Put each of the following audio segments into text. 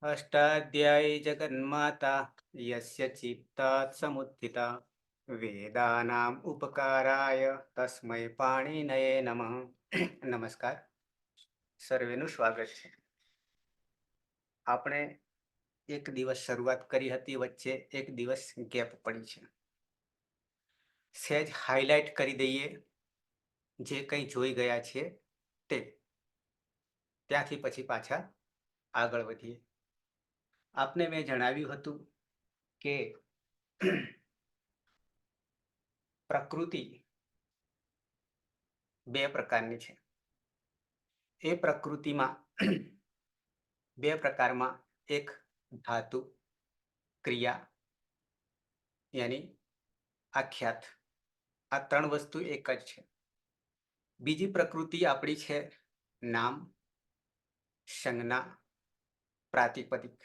अष्टाध्यायी जगन्माता यस्य चित्तात् समुत्थिता वेदानाम् उपकाराय तस्मै पाणिनये नमः. નમસ્કાર. સર્વેનું સ્વાગત છે. આપણે એક દિવસ શરૂઆત કરી હતી, વચ્ચે એક દિવસ ગેપ પડી છે. સહેજ હાઇલાઇટ કરી દઈએ જે કંઈ જોઈ ગયા છે તે, ત્યાંથી પછી પાછા આગળ વધીએ. આપને મેં જણાવ્યું હતું કે પ્રકૃતિ બે પ્રકારની છે. એ પ્રકૃતિમાં બે પ્રકારમાં એક ધાતુ ક્રિયા યાની આખ્યાત, આ ત્રણ વસ્તુ એક જ છે. બીજી પ્રકૃતિ આપણી છે નામ, સંજ્ઞા, પ્રાતિપદિક.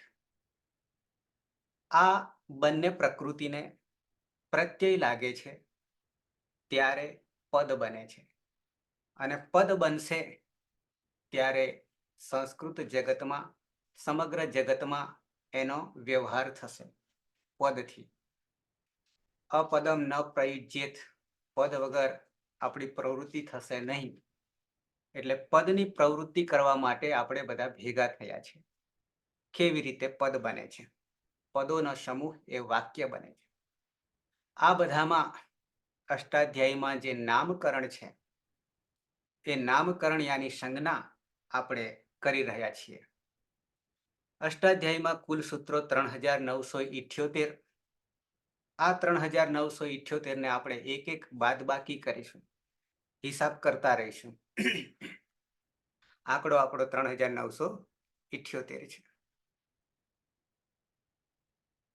આ બંને પ્રકૃતિને પ્રત્યય લાગે છે ત્યારે પદ બને છે, અને પદ બનશે ત્યારે સંસ્કૃત જગતમાં, સમગ્ર જગતમાં એનો વ્યવહાર થશે પદથી. અપદમ ન પ્રયુજ્યેત, પદ વગર આપણી પ્રવૃત્તિ થશે નહીં. એટલે પદની પ્રવૃત્તિ કરવા માટે આપણે બધા ભેગા થયા છે. કેવી રીતે પદ બને છે? પદોનો સમૂહ એ વાક્ય બને છે. આ બધામાં અષ્ટાધ્યાયીમાં જે નામકરણ છે એ નામકરણ યાની સંજ્ઞા આપણે કરી રહ્યા છીએ. અષ્ટાધ્યાયીમાં કુલ સૂત્રો 3978. આ 3978 ને આપણે એક એક બાદબાકી કરીશું, હિસાબ કરતા રહીશું. આંકડો આપણો 3978 છે.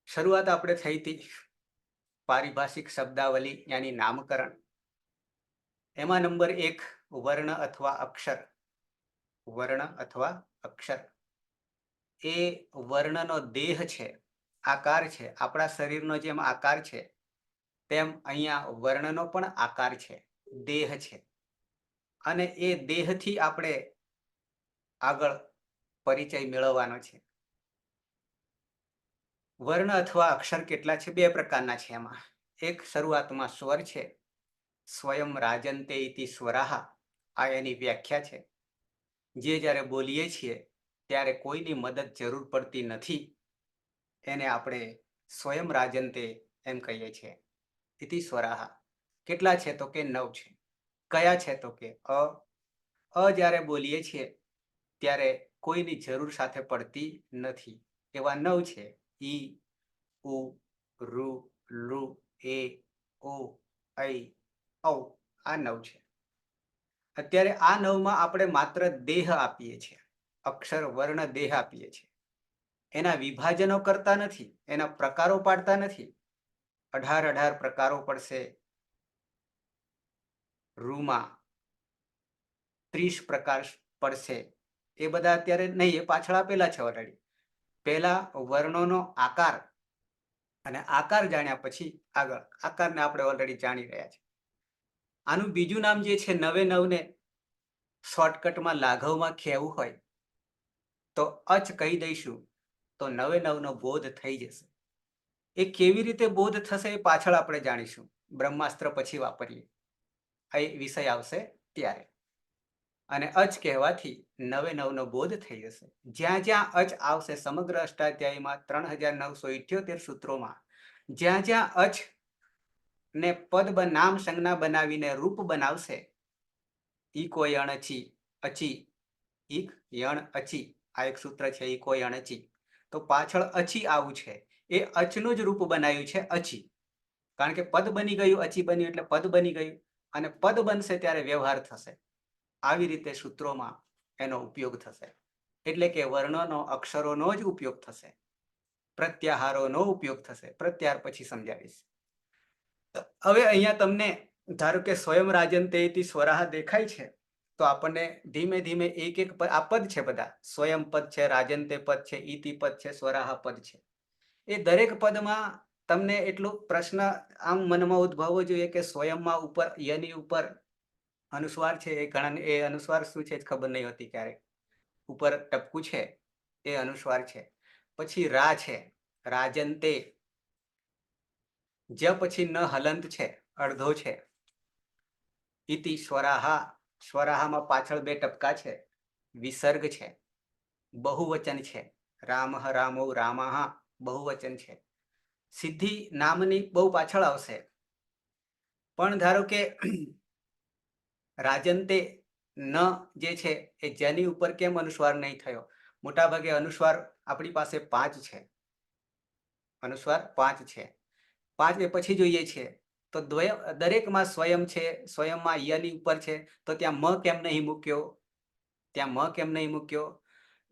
શરૂઆત આપણે થઈ હતી પારિભાષિક શબ્દાવલી યાની નામકરણ. એમાં નંબર 1 વર્ણ અથવા અક્ષર. વર્ણ અથવા અક્ષર એ વર્ણનો દેહ છે, આકાર છે. આપણા શરીરનો જેમ આકાર છે તેમ અહીંયા વર્ણનો પણ આકાર છે, દેહ છે. અને એ દેહથી આપણે આગળ પરિચય મેળવવાનો છે. વર્ણ અથવા અક્ષર કેટલા છે? બે પ્રકારના છે. એમાં એક શરૂઆતમાં સ્વર છે, સ્વયં રાજન્તે ઇતિ સ્વરાહ, આ એની વ્યાખ્યા છે. જે જ્યારે બોલીએ છીએ ત્યારે કોઈની મદદ જરૂર પડતી નથી, એને આપણે સ્વયં રાજન્તે એમ કહીએ છીએ. ઇતિ સ્વરાહ. કેટલા છે? તો કે 9 છે. કયા છે? તો કે અ જ્યારે બોલીએ છીએ ત્યારે કોઈની જરૂર સાથે પડતી નથી, એવા 9 છે. ઈ, ઉ, ઋ, લૃ, એ, ઓ, ઐ, ઔ, આ 9 છે. અત્યારે આ 9માં આપણે માત્ર દેહ આપીએ છીએ, અક્ષર વર્ણ દેહ આપીએ છીએ. એના વિભાજનો કરતા નથી, એના પ્રકારો પાડતા નથી. 18 પ્રકારો પડશે. રૂમાં 30 પ્રકાર પડશે. એ બધા અત્યારે નહીં, એ પાછળ આપેલા છે ઓલરેડી. પહેલા વર્ણોનો આકાર, અને આકાર જાણ્યા પછી આગળ આકારને આપણે ઓલરેડી જાણી રહ્યા છીએ. આનું બીજું નામ જે છે 99 ને શોર્ટકટમાં લાઘવમાં કહેવું હોય તો અચ કહી દઈશું તો 99 નો બોધ થઈ જશે. એ કેવી રીતે બોધ થશે એ પાછળ આપણે જાણીશું, બ્રહ્માસ્ત્ર પછી વાપરીએ, એ વિષય આવશે ત્યારે. અને અચ કહેવાથી 99 નો બોધ થઈ જશે. જ્યાં જ્યાં અચ આવશે સમગ્ર અષ્ટાધ્યાયીમાં 3978 સૂત્રોમાં, જ્યાં જ્યાં અચ ને પદ નામ સંજ્ઞા બનાવીને રૂપ બનાવશે, ઈકો યણ અચી, અચી, ઈક યણ અચી, આ એક સૂત્ર છે, ઈકો યણ અચી. તો પાછળ અચી આવું છે, એ અચનું જ રૂપ બનાવ્યું છે અચી. કારણ કે પદ બની ગયું, અચી બન્યું એટલે પદ બની ગયું, અને પદ બનશે ત્યારે વ્યવહાર થશે. આવી રીતે સૂત્રોમાં એનો ઉપયોગ થશે. એટલે કે વર્ણોનો, અક્ષરોનો જ ઉપયોગ થશે, પ્રત્યાહારોનો ઉપયોગ થશે. પ્રત્યાહાર પછી સમજાવીશ. હવે અહીંયા તમને ધારો કે સ્વયં રાજન્તે ઇતિ સ્વરાહ દેખાય છે, તો આપણને ધીમે ધીમે એક એક આ પદ છે, બધા સ્વયં પદ છે, રાજન્તે પદ છે, ઇતિ પદ છે, સ્વરાહ પદ છે. એ દરેક પદમાં તમને એટલો પ્રશ્ન આમ મનમાં ઉદ્ભવવો જોઈએ કે સ્વયંમાં ઉપર યની ઉપર અનુસ્વાર છે, એ ઘણા એ અનુસ્વાર શું છે ખબર નહીં હોતી. ક્યારેક ઉપર ટપકું છે એ અનુસ્વાર છે. પછી રા છે, રાજંતે. જ પછી ન હલંત છે, અડધો છે. ઇતિ સ્વરાહા, સ્વરાહામાં પાછળ બે ટપકા છે, વિસર્ગ છે, બહુવચન છે. રામઃ રામૌ રામાહ બહુવચન છે. સિદ્ધિ નામની બહુ પાછળ આવશે, પણ ધારો કે રાજંતે ન જે છે એ જેની ઉપર કેમ અનુસ્વાર નહીં થયો? મોટા ભાગે અનુસ્વાર આપણી પાસે 5 છે, અનુસ્વાર 5 છે. 5 એ પછી જોઈએ છે તો દરેકમાં સ્વયં છે, સ્વયંમાં યની ઉપર છે, તો ત્યાં મ કેમ નહીં મૂક્યો? ત્યાં મ કેમ નહીં મૂક્યો?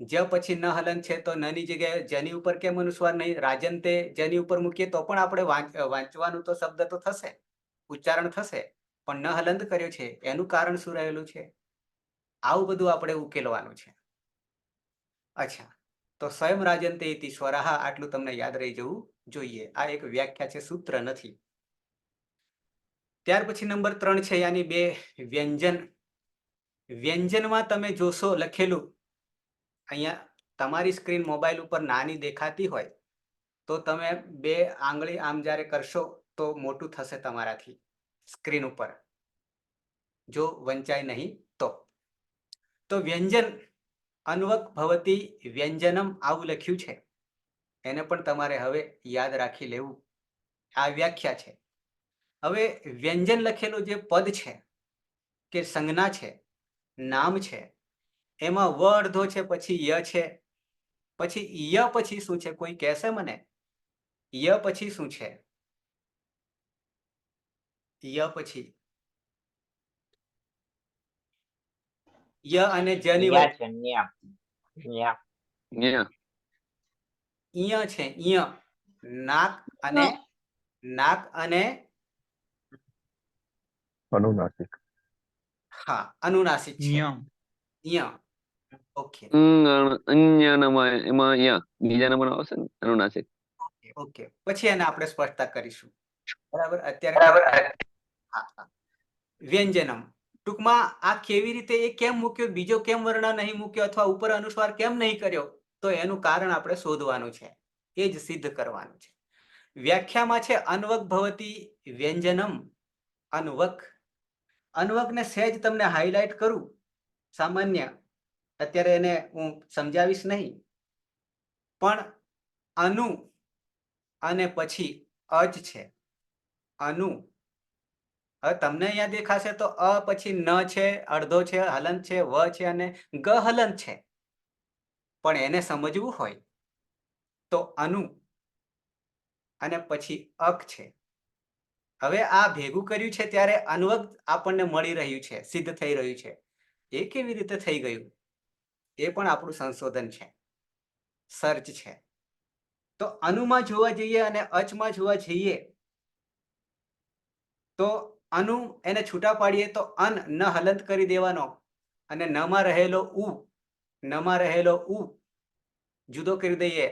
જ પછી ન હલન છે તો નની જગ્યાએ જેની ઉપર કેમ અનુસ્વાર નહીં? રાજંતે જેની ઉપર મૂકીએ તો પણ આપણે વાંચવાનું તો શબ્દ તો થશે, ઉચ્ચારણ થશે, પણ ન હલંત કર્યો છે એનું કારણ શું રહેલું છે? આવું બધું આપણે ઉકેલવાનું છે. અચ્છા, તો સ્વયં રાજંતે ઇતિ સ્વરાહા, આટલું તમને યાદ રહી જવું જોઈએ. આ એક વ્યાખ્યા છે, સૂત્ર નથી. ત્યાર પછી નંબર 3 છે, યાની બે વ્યંજન. વ્યંજનમાં તમે જોશો લખેલું, અહીંયા તમારી સ્ક્રીન મોબાઈલ ઉપર નાની દેખાતી હોય તો તમે બે આંગળી આમ જ્યારે કરશો તો મોટું થશે તમારાથી સ્ક્રીન ઉપર, જો વંચાય નહીં તો વ્યંજન અન્વક ભવતી વ્યંજનમ આવું લખ્યું છે, એને પણ તમારે હવે યાદ રાખી લેવું. આ વ્યાખ્યા છે. હવે વ્યંજન લખેલું જે પદ છે કે સંજ્ઞા છે, નામ છે, એમાં વ અડધો છે, પછી ય છે, પછી ય પછી શું છે? કોઈ કહેશે મને? ય પછી શું છે? ય પછી ય અને જ ની વચ્ચે ઈય છે, ઈય. નાક અને અનુનાસિક. હા, અનુનાસિક છે. ઈય. ઓકે એમાં યા બીજા નંબર આવશે ને અનુનાસિક. ઓકે, પછી એને આપણે સ્પષ્ટતા કરીશું. બરાબર, અત્યારે વ્યંજનમ ટૂંકમાં આ કેવી રીતે, એ કેમ મૂક્યો, બીજો કેમ વર્ણ નહીં મૂક્યો, અથવા ઉપર અનુસ્વાર કેમ નહીં કર્યો, તો એનું કારણ આપણે શોધવાનું છે, એ જ સિદ્ધ કરવાનું છે. વ્યાખ્યામાં છે અન્વક ભવતી વ્યંજનમ. અન્વકને સહેજ તમને હાઇલાઇટ કરું, સામાન્ય, અત્યારે એને હું સમજાવીશ નહીં, પણ અનુ અને પછી અજ છે. અનુ, હવે તમને અહીંયા દેખાશે તો અ પછી ન છે, અડધો છે, હલંત છે, વ છે અને ગ હલંત છે, પણ એને સમજવું હોય તો અનુ અને પછી અક છે. હવે આ ભેગું કર્યું છે ત્યારે અન્વક આપણને મળી રહ્યું છે, સિદ્ધ થઈ રહ્યું છે. એ કેવી રીતે થઈ ગયું? એ પણ આપણું સંશોધન છે, સર્ચ છે. તો અનુમાં જોવા જઈએ અને અચમાં જોવા જઈએ તો અનુ એને છૂટા પાડીએ તો અન ન હલંત કરી દેવાનો, અને નમાં રહેલો ઉ જુદો કરી દઈએ,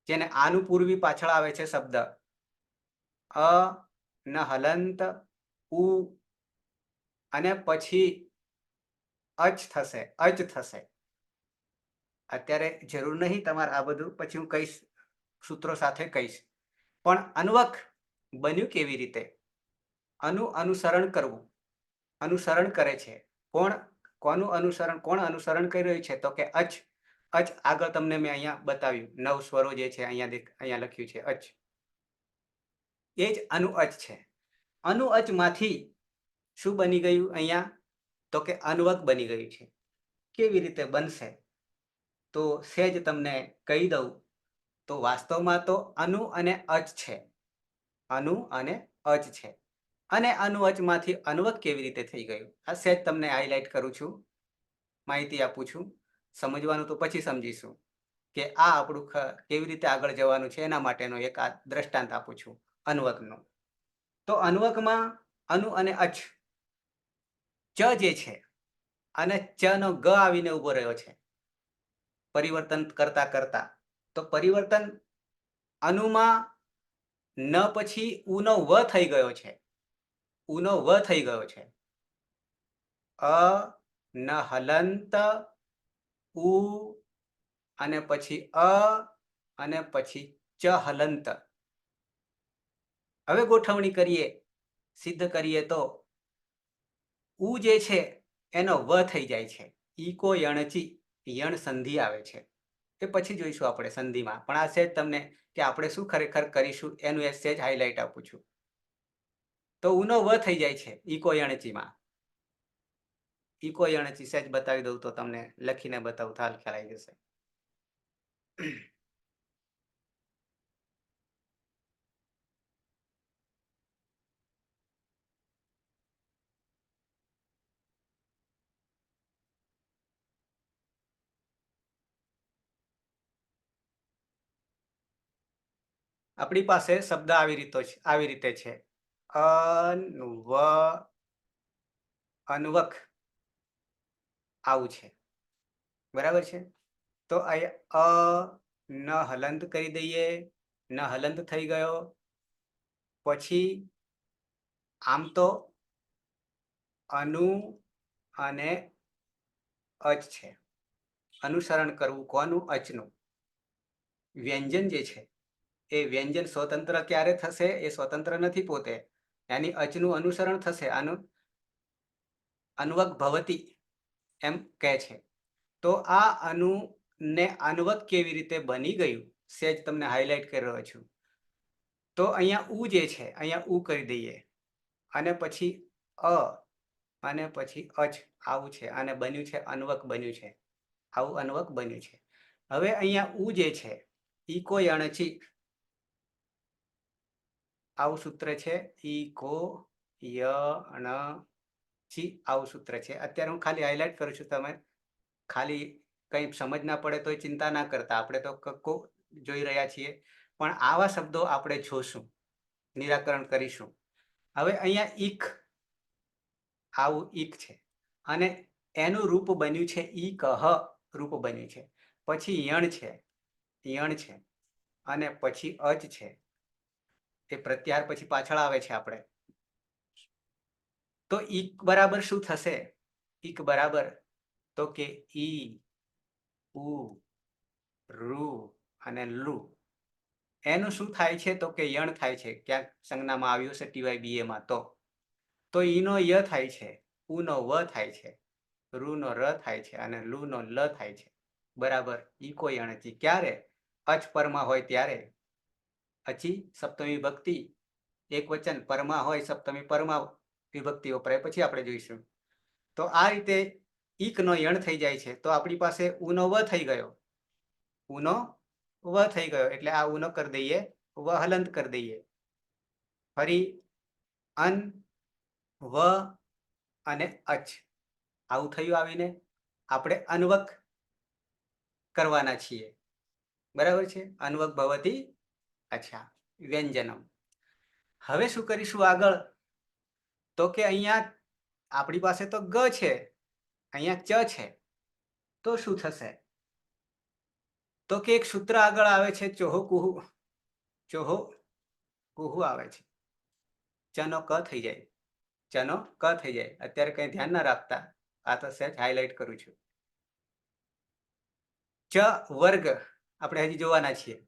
જેને આનું પૂર્વી પાછળ આવે છે શબ્દ અ ન હલંત ઉ, અને પછી અચ થશે. અત્યારે જરૂર નહીં તમારે આ બધું, પછી હું કહીશ, સૂત્રો સાથે કહીશ. પણ અન્વક બન્યું કેવી રીતે? અનુસરણ કરવું, અનુસરણ કરે છે. કોણ અનુસરણ કરી રહ્યું છે? તો કે અચ. આગળ તમને મેં અહીંયા બતાવ્યું, 9 સ્વરો જે છે અહીંયા લખ્યું છે અચ, એ જ અનુઅચ છે. અનુઅચ માંથી શું બની ગયું અહીંયા? તો કે અન્વક બની ગયું છે. કેવી રીતે બનશે? તો સહેજ તમને કહી દઉં, તો વાસ્તવમાં તો અનુ અને અચ છે, અને અનુઅચમાંથી અન્વક કેવી રીતે થઈ ગયું? આ સહેજ તમને હાઇલાઇટ કરું છું, માહિતી આપું છું. સમજવાનું તો પછી સમજીશું કે આ આપણું કેવી રીતે આગળ જવાનું છે, એના માટેનો એક આ દ્રષ્ટાંત આપું છું અન્વકનું. તો અન્વકમાં અનુ અને અચ, ચ જે છે અને ચ નો ગ આવીને ઉભો રહ્યો છે પરિવર્તન કરતા. તો પરિવર્તન અનુમાં ન પછી ઉનો વ થઈ ગયો છે, અ ન હલંત ઉ અને પછી અ અને પછી ચ હલંત. હવે ગોઠવણી કરીએ, સિદ્ધ કરીએ તો ઉ જે છે એનો વ થઈ જાય છે. ઈકો યણચી, યણ સંધિ આવે છે. એ પછી જોઈશું આપણે સંધિમાં, પણ આ સેજ તમને કે આપણે શું ખરેખર કરીશું એનું એ સેજ હાઇલાઇટ આપું છું. તો ઉનો વ થઈ જાય છે ઈકો યણચીમાં. ઈકો યણચી સેજ બતાવી દઉં તો તમને લખીને બતાવું તો હાલ ખ્યાલ આવી જશે. આપણી પાસે શબ્દ આવી રીતે છે, અનવક, આવું છે. બરાબર છે. તો અ ન હલંત કરી દઈએ, ન હલંત થઈ ગયો. પછી આમ તો અનુ અને અચ છે. અનુસરણ કરવું કોનું? અચનું. વ્યંજન જે છે એ વ્યંજન સ્વતંત્ર ક્યારે થશે? એ સ્વતંત્ર નથી પોતે, એની અચનું અનુસરણ થશે. આનું અન્વક ભવતી એમ કહે છે. તો આ અનુ ને અન્વક કેવી રીતે બની ગયું સેજ તમને હાઇલાઇટ કરી રહ્યો છું. તો અહીંયા ઉ જે છે, અહીંયા ઉ કરી દઈએ, અને પછી અ, અને પછી અચ, આવું છે. અને બન્યું છે અન્વક, બન્યું છે આવું અન્વક બન્યું છે. હવે અહીંયા ઉ જે છે ઈકો યણચી, આવું સૂત્ર છે. ઈકો યણચી, આવું સૂત્ર છે. અત્યારે હું ખાલી હાઇલાઇટ કરું છું, તમે ખાલી કંઈ સમજ ના પડે તો ચિંતા ના કરતા, આપણે તો કક્કો જોઈ રહ્યા છીએ, પણ આવા શબ્દો આપણે જોશું, નિરાકરણ કરીશું. હવે અહીંયા ઈક, આવું ઈક છે, અને એનું રૂપ બન્યું છે ઈકહ, રૂપ બન્યું છે. પછી યણ છે, યણ છે, અને પછી અચ છે. એ પ્રત્યાહાર પછી પાછળ આવે છે. આપણે તો ઈક બરાબર શું થશે? ઈક બરાબર તો કે ઈ, ઉ, રૂ અને લુ. એનું શું થાય છે? તો કે યણ થાય છે. ક્યાંક સંજ્ઞામાં આવ્યું છે TYBA માં. તો ઈનો ય થાય છે, ઉનો વ થાય છે, રૂનો ર થાય છે, અને લુનો લ થાય છે. બરાબર. ઈકો યણચી ક્યારે? અચ પરમાં હોય ત્યારે. અચી સપ્તમી વિભક્તિ એક વચન, પરમાં હોય સપ્તમી પરમાં વિભક્તિ વપરાય, પછી આપણે જોઈશું. તો આ રીતે ઈકનો યણ થઈ જાય છે. તો આપણી પાસે ઉનો વ થઈ ગયો, ઉનો વ થઈ ગયો. એટલે આ ઉનો કરી દઈએ વ હલંત કરી દઈએ. ફરી અન, વ અને અચ, આવું થયું. આવીને આપણે અન્વક કરવાના છીએ. બરાબર છે. અન્વક ભવતી, અચ્છા, વ્યંજનમ. હવે શું કરીશું આગળ? તો કે અહીંયા આપણી પાસે તો ગ છે, અહીંયા ચ છે. તો શું થશે? તો કે એક સૂત્ર આગળ આવે છે, ચોહો કુહુ, ચોહો કુહુ આવે છે. ચનો ક થઈ જાય, ચનો ક થઈ જાય. અત્યારે કઈ ધ્યાન ના રાખતા, આ તો સેજ હાઇલાઇટ કરું છું. ચ વર્ગ આપણે હજી જોવાના છીએ.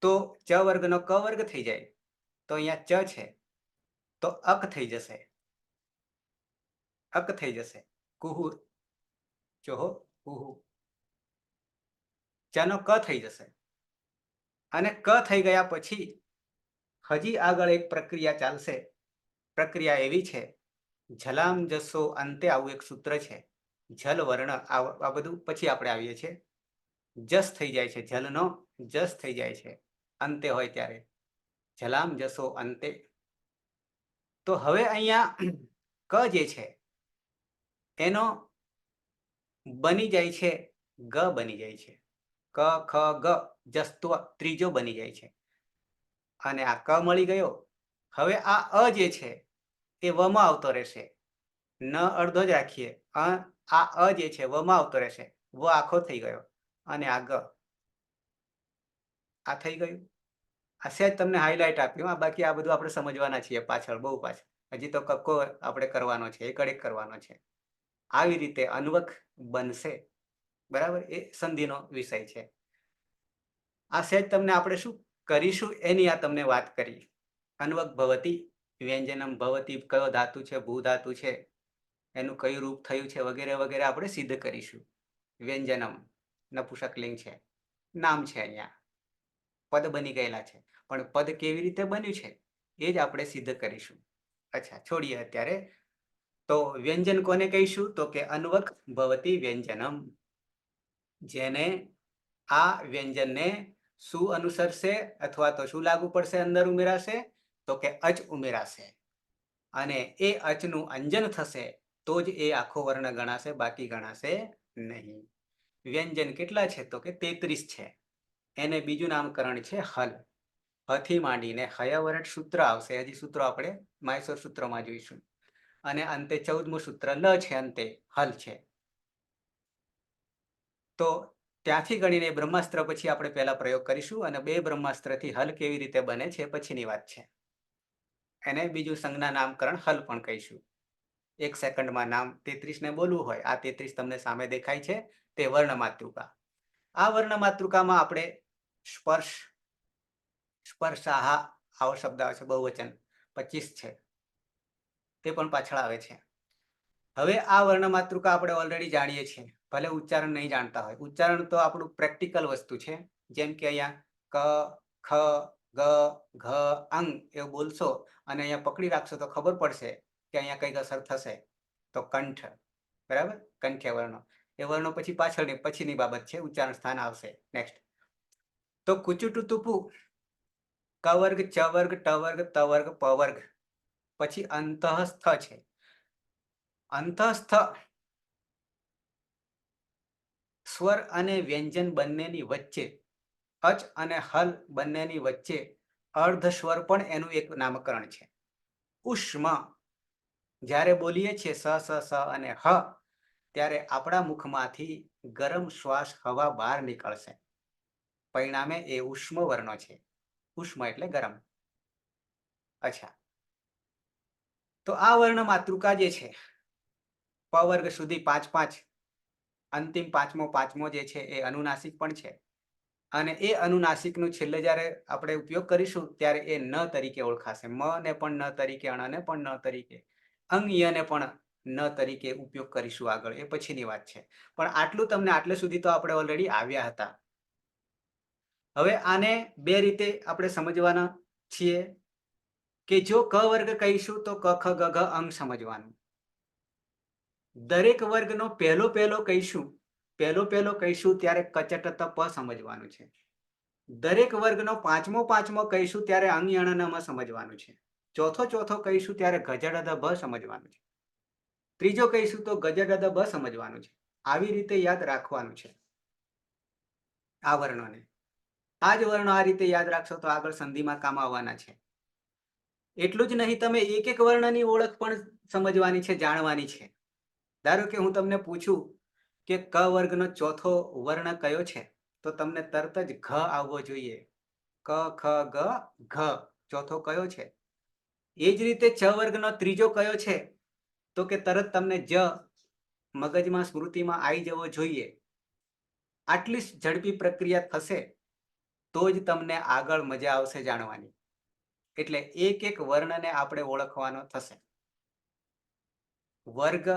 તો ચ વર્ગનો ક વર્ગ થઈ જાય. તો અહીંયા ચ છે તો અક થઈ જશે, અક થઈ જશે. કુહુ, ચોહો કુહુ, ચનો ક થઈ જશે. અને ક થઈ ગયા પછી હજી આગળ એક પ્રક્રિયા ચાલશે. પ્રક્રિયા એવી છે, ઝલામ જસો અંતે, આવું એક સૂત્ર છે. જલ વર્ણ, આ બધું પછી આપણે આવીએ છીએ. જસ થઈ જાય છે, જલનો જસ થઈ જાય છે અંતે હોય ત્યારે. જલામ જસો અંતે. તો હવે અહીંયા ક જે છે એનો બની જાય છે ગ, બની જાય છે. ક ખ ગ, જસ્ત્વ ત્રીજો બની જાય છે. અને આ ક મળી ગયો. હવે આ અ જે છે એ વમાં આવતો રહેશે. ન અડધો જ રાખીએ. આ અ જે છે વમાં આવતો રહેશે. વ આખો થઈ ગયો. અને આ ગ, આ થઈ ગયું. આ સેજ તમને હાઇલાઇટ આપ્યું. બાકી આ બધું આપણે સમજવાના છીએ પાછળ, બહુ પાછળ. હજી તો કક્કો આપણે કરવાનો છે, એક કરવાનો છે. આવી રીતે અન્વક બનશે. બરાબર. એ સંધિનો વિષય છે. આ સહેજ તમને આપણે શું કરીશું એની આ તમને વાત કરી. અન્વક ભવતી વ્યંજનમ ભવતી કયો ધાતુ છે, ભૂ ધાતુ છે, એનું કયું રૂપ થયું છે વગેરે વગેરે આપણે સિદ્ધ કરીશું. વ્યંજનમ નપુંસકલિંગ છે, નામ છે, અહીંયા પદ બની ગયેલા છે, પણ પદ કેવી રીતે બન્યું છે એ જ આપણે સિદ્ધ કરીશું. અચ્છા, છોડીએ અત્યારે. તો વ્યંજન કોને કહીશું? તો કે અન્વક ભવતી વ્યંજનમ. જેને આ વ્યંજનને શું અનુસરશે અથવા તો શું લાગુ પડશે, અંદર ઉમેરાશે? તો કે અચ ઉમેરાશે, અને એ અચનું અંજન થશે તો જ એ આખો વર્ણ ગણાશે, બાકી ગણાશે નહીં. વ્યંજન કેટલા છે? તો કે 33 છે. એને બીજું નામકરણ છે હલ. હથી માંડીને હયવરટ સૂત્ર આવશે. હજી સૂત્રો આપણે માયસોર સૂત્રમાં જોઈશું. અને અંતે 14મું સૂત્ર લ છે, અંતે હલ છે. તો ત્યાંથી ગણીને બ્રહ્માસ્ત્ર પછી આપણે પહેલા પ્રયોગ કરીશું, અને 2 બ્રહ્માસ્ત્રથી હલ કેવી રીતે બને છે પછીની વાત છે. એને બીજું સંજ્ઞા નામકરણ હલ પણ કહીશું. 1 સેકન્ડમાં નામ 33 ને બોલવું હોય, આ 33 તમને સામે દેખાય છે, તે વર્ણ માતૃકા. આ વર્ણ માતૃકામાં આપણે સ્પર્શ, સ્પર્શાહા આવો શબ્દ આવે છે, બહુવચન 25 છે, તે પણ પાછળ આવે છે. હવે આ વર્ણ માતૃકા આપણે ઓલરેડી જાણીએ છીએ, ભલે ઉચ્ચારણ નહીં જાણતા હોય. ઉચ્ચારણ તો આપણું પ્રેક્ટિકલ વસ્તુ છે. જેમ કે અહીંયા ક, ખ, ગ, ઘ, અંગ એવું બોલશો અને અહીંયા પકડી રાખશો તો ખબર પડશે કે અહીંયા કઈક અસર થશે. તો કંઠ, બરાબર, કંઠ્ય વર્ણો. એ વર્ણો પછી પછીની બાબત છે, ઉચ્ચારણ સ્થાન આવશે નેક્સ્ટ. તો કુચુટુ તુપુ, ક વર્ગ, ચ વર્ગ, ટ વર્ગ, ત વર્ગ, પ વર્ગ, પછી અંતઃસ્થ છે. અંતઃસ્થ સ્વર અને વ્યંજન બંનેની વચ્ચે, અચ અને હલ બંનેની વચ્ચે અર્ધ સ્વર પણ એનું એક નામકરણ છે. ઉષ્મ, જ્યારે બોલીએ છીએ સ સ સ અને હ, ત્યારે આપણા મુખમાંથી ગરમ શ્વાસ હવા બહાર નીકળશે, પરિણામે એ ઉષ્મ વર્ણો છે. ઉષ્મ એટલે ગરમ. અચ્છા, તો આ વર્ણ માતૃકા જે છે પ વર્ગ સુધી 5-5, અંતિમ પાંચમો જે છે એ અનુનાસિક પણ છે. અને એ અનુનાસિકનું છેલ્લે જ્યારે આપણે ઉપયોગ કરીશું ત્યારે એ ન તરીકે ઓળખાશે. મ ને પણ ન તરીકે, અણ ને પણ ન તરીકે, અંગ યને પણ ન તરીકે ઉપયોગ કરીશું આગળ, એ પછીની વાત છે. પણ આટલું તમને આટલે સુધી તો આપણે ઓલરેડી આવ્યા હતા. હવે આને 2 રીતે આપણે સમજવાના છીએ કે જો ક વર્ગ કહીશું તો ક ખ ગ ઘ અંગ સમજવાનું. દરેક વર્ગનો પહેલો કહીશું ત્યારે કચટ ત પ સમજવાનું છે. દરેક વર્ગનો પાંચમો કહીશું ત્યારે અંગ યણ મ સમજવાનું છે. ચોથો કહીશું ત્યારે ગજડ ભ સમજવાનું છે. ત્રીજો કહીશું તો ગજડ બ સમજવાનું છે. આવી રીતે યાદ રાખવાનું છે આ વર્ણોને. આ જ વર્ણો આ રીતે યાદ રાખશો તો આગળ સંધિમાં કામ આવવાના છે. એટલું જ નહીં, તમે એક એક વર્ણની ઓળખ પણ સમજવાની છે, જાણવાની છે. ધારો કે હું તમને પૂછું કે ક વર્ગનો ચોથો વર્ણ કયો છે, તો તમને તરત જ ઘ આવવો જોઈએ. ક ખ ગ ઘ ચોથો કયો છે? એ જ રીતે ચ વર્ગનો ત્રીજો કયો છે, તો કે તરત તમને જ મગજમાં સ્મૃતિમાં આવી જવો જોઈએ. આટલી ઝડપી પ્રક્રિયા થશે તો જ તમને આગળ મજા આવશે જાણવાની. એટલે એક એક વર્ણને આપણે ઓળખવાનો થશે. વર્ગ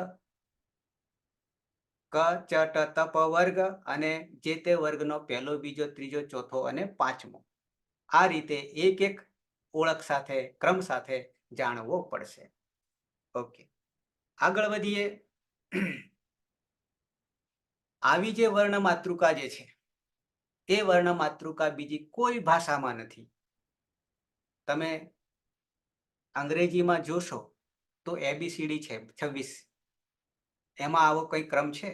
ક ચ ટ ત પ વર્ગ અને જે તે વર્ગનો પહેલો, બીજો, ત્રીજો, ચોથો અને પાંચમો, આ રીતે એક એક ઓળખ સાથે, ક્રમ સાથે જાણવો પડશે. ઓકે, આગળ વધીએ. આવી જે વર્ણ માતૃકા જે છે એ વર્ણ માતૃકા બીજી કોઈ ભાષામાં નથી. તમે અંગ્રેજીમાં જોશો તો ABCD છે 26, એમાં આવો કઈ ક્રમ છે?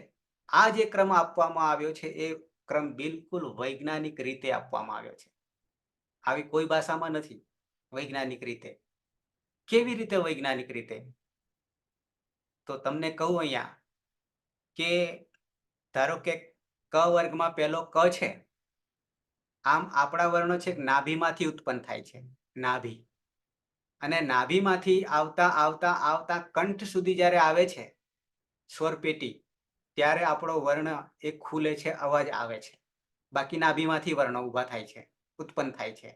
આ જે ક્રમ આપવામાં આવ્યો છે એ ક્રમ બિલકુલ વૈજ્ઞાનિક રીતે આપવામાં આવ્યો છે. આવી કોઈ ભાષામાં નથી. વૈજ્ઞાનિક રીતે. કેવી રીતે વૈજ્ઞાનિક રીતે? તો તમને કહું અહીંયા કે ધારો કે ક વર્ગમાં પહેલો ક છે. આમ આપણા વર્ણો છે નાભીમાંથી ઉત્પન્ન થાય છે, નાભી. અને નાભીમાંથી આવતા આવતા આવતા કંઠ સુધી જ્યારે આવે છે સ્વર પેટી, ત્યારે આપણો વર્ણ એ ખુલે છે, અવાજ આવે છે. બાકી નાભીમાંથી વર્ણો ઊભા થાય છે, ઉત્પન્ન થાય છે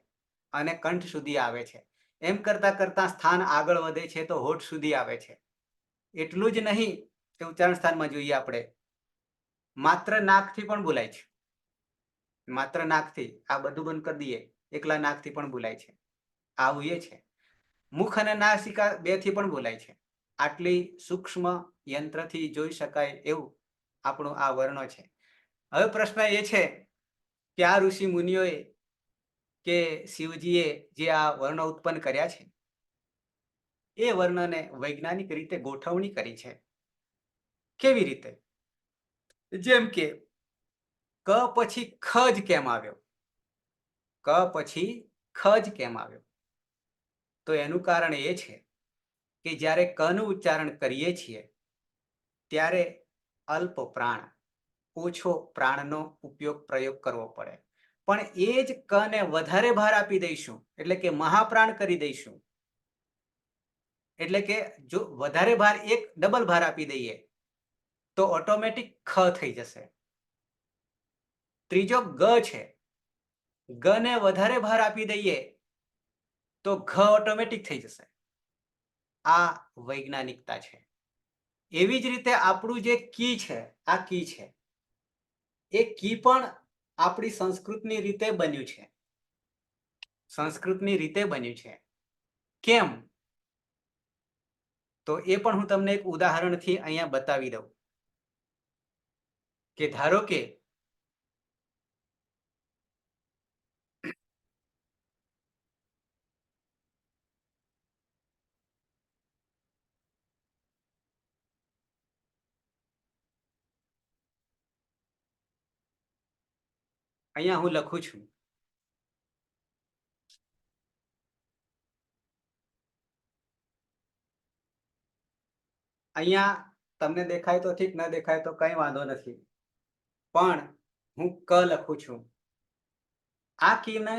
અને કંઠ સુધી આવે છે. એમ કરતા કરતા સ્થાન આગળ વધે છે તો હોઠ સુધી આવે છે. એટલું જ નહીં કે ઉચ્ચારણ સ્થાનમાં જોઈએ આપણે, માત્ર નાકથી પણ બોલાય છે. માત્ર નાકથી આ બધું બંધ કરી દઈએ, એકલા નાકથી પણ બોલાય છે. આવું એ છે. મુખ અને નાસિકા બેથી પણ બોલાય છે. આટલી સૂક્ષ્મ યંત્રથી જોઈ શકાય એવું આપણું આ વર્ણો છે. હવે પ્રશ્ન એ છે કે આ ઋષિ મુનિઓએ કે શિવજીએ જે આ વર્ણો ઉત્પન્ન કર્યા છે એ વર્ણને વૈજ્ઞાનિક રીતે ગોઠવણી કરી છે. કેવી રીતે? જેમ કે ક પછી ખ જ કેમ આવ્યો? ક પછી ખ જ કેમ આવ્યો? તો એનું કારણ એ છે કે જ્યારે ક નું ઉચ્ચારણ કરીએ છીએ ત્યારે અલ્પ પ્રાણ, ઓછો પ્રાણનો પ્રયોગ કરવો પડે. પણ એ જ ક ને વધારે ભાર આપી દઈશું, એટલે કે મહાપ્રાણ કરી દઈશું, એટલે કે જો વધારે ભાર એક ડબલ ભાર આપી દઈએ તો ઓટોમેટિક ખ થઈ જશે. ત્રીજો ગ છે, ગ ને વધારે ભાર આપી દઈએ તો ઘ ઓટોમેટિક થઈ જશે. આ વૈજ્ઞાનિકતા છે. એવી જ રીતે આપણું જે કી છે, આ કી છે, એ કી પણ આપણી સંસ્કૃતની રીતે બન્યું છે. સંસ્કૃતની રીતે બન્યું છે. કેમ? તો એ પણ હું તમને એક ઉદાહરણથી અહીંયા બતાવી દઉં કે ધારો કે અહીંયા હું લખું છું અહીંયા તમને દેખાય તો ઠીક, ન દેખાય તો કઈ વાંધો નથી, પણ હું ક લખું છું. આ કીને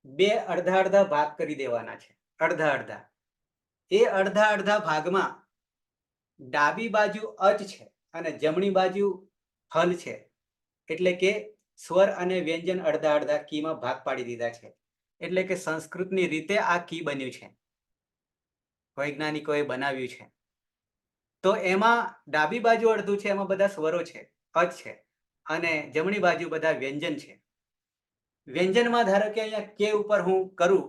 બે અડધા અડધા ભાગ કરી દેવાના છે. અડધા અડધા. એ અડધા અડધા ભાગમાં ડાબી બાજુ અચ છે અને જમણી બાજુ હલ છે, એટલે કે સ્વર અને વ્યંજન અડધા અડધા કીમાં ભાગ પાડી દીધા છે. એટલે કે સંસ્કૃતની રીતે આ કી બન્યું છે, વૈજ્ઞાનિકોએ બનાવ્યું છે. તો એમાં ડાબી બાજુ અડધું છે, એમાં બધા સ્વરો છે, અચ છે, અને જમણી બાજુ બધા વ્યંજન છે. વ્યંજનમાં ધારો કે અહીંયા કે ઉપર હું કરું,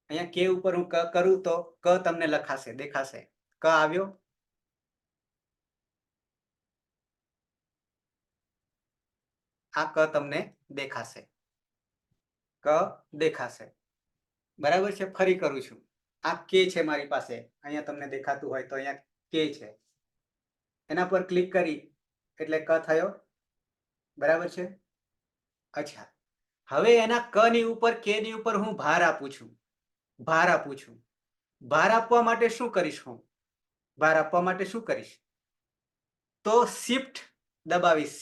અહીંયા કે ઉપર હું ક કરું તો ક તમને લખાશે, દેખાશે. ક આવ્યો. આ ક તમને દેખાશે, ક દેખાશે. બરાબર છે? ફરી કરું છું. આ કે છે મારી પાસે, અહીંયા તમને દેખાતું હોય તો અહીંયા કે છે, એના પર ક્લિક કરી એટલે ક થયો. બરાબર છે? અચ્છા, હવે એના ક ની ઉપર કે ની ઉપર હું ભાર આપું છું. ભાર આપું છું. ભાર આપવા માટે શું કરીશ? હું ભાર આપવા માટે શું કરીશ? તો શિફ્ટ દબાવીશ.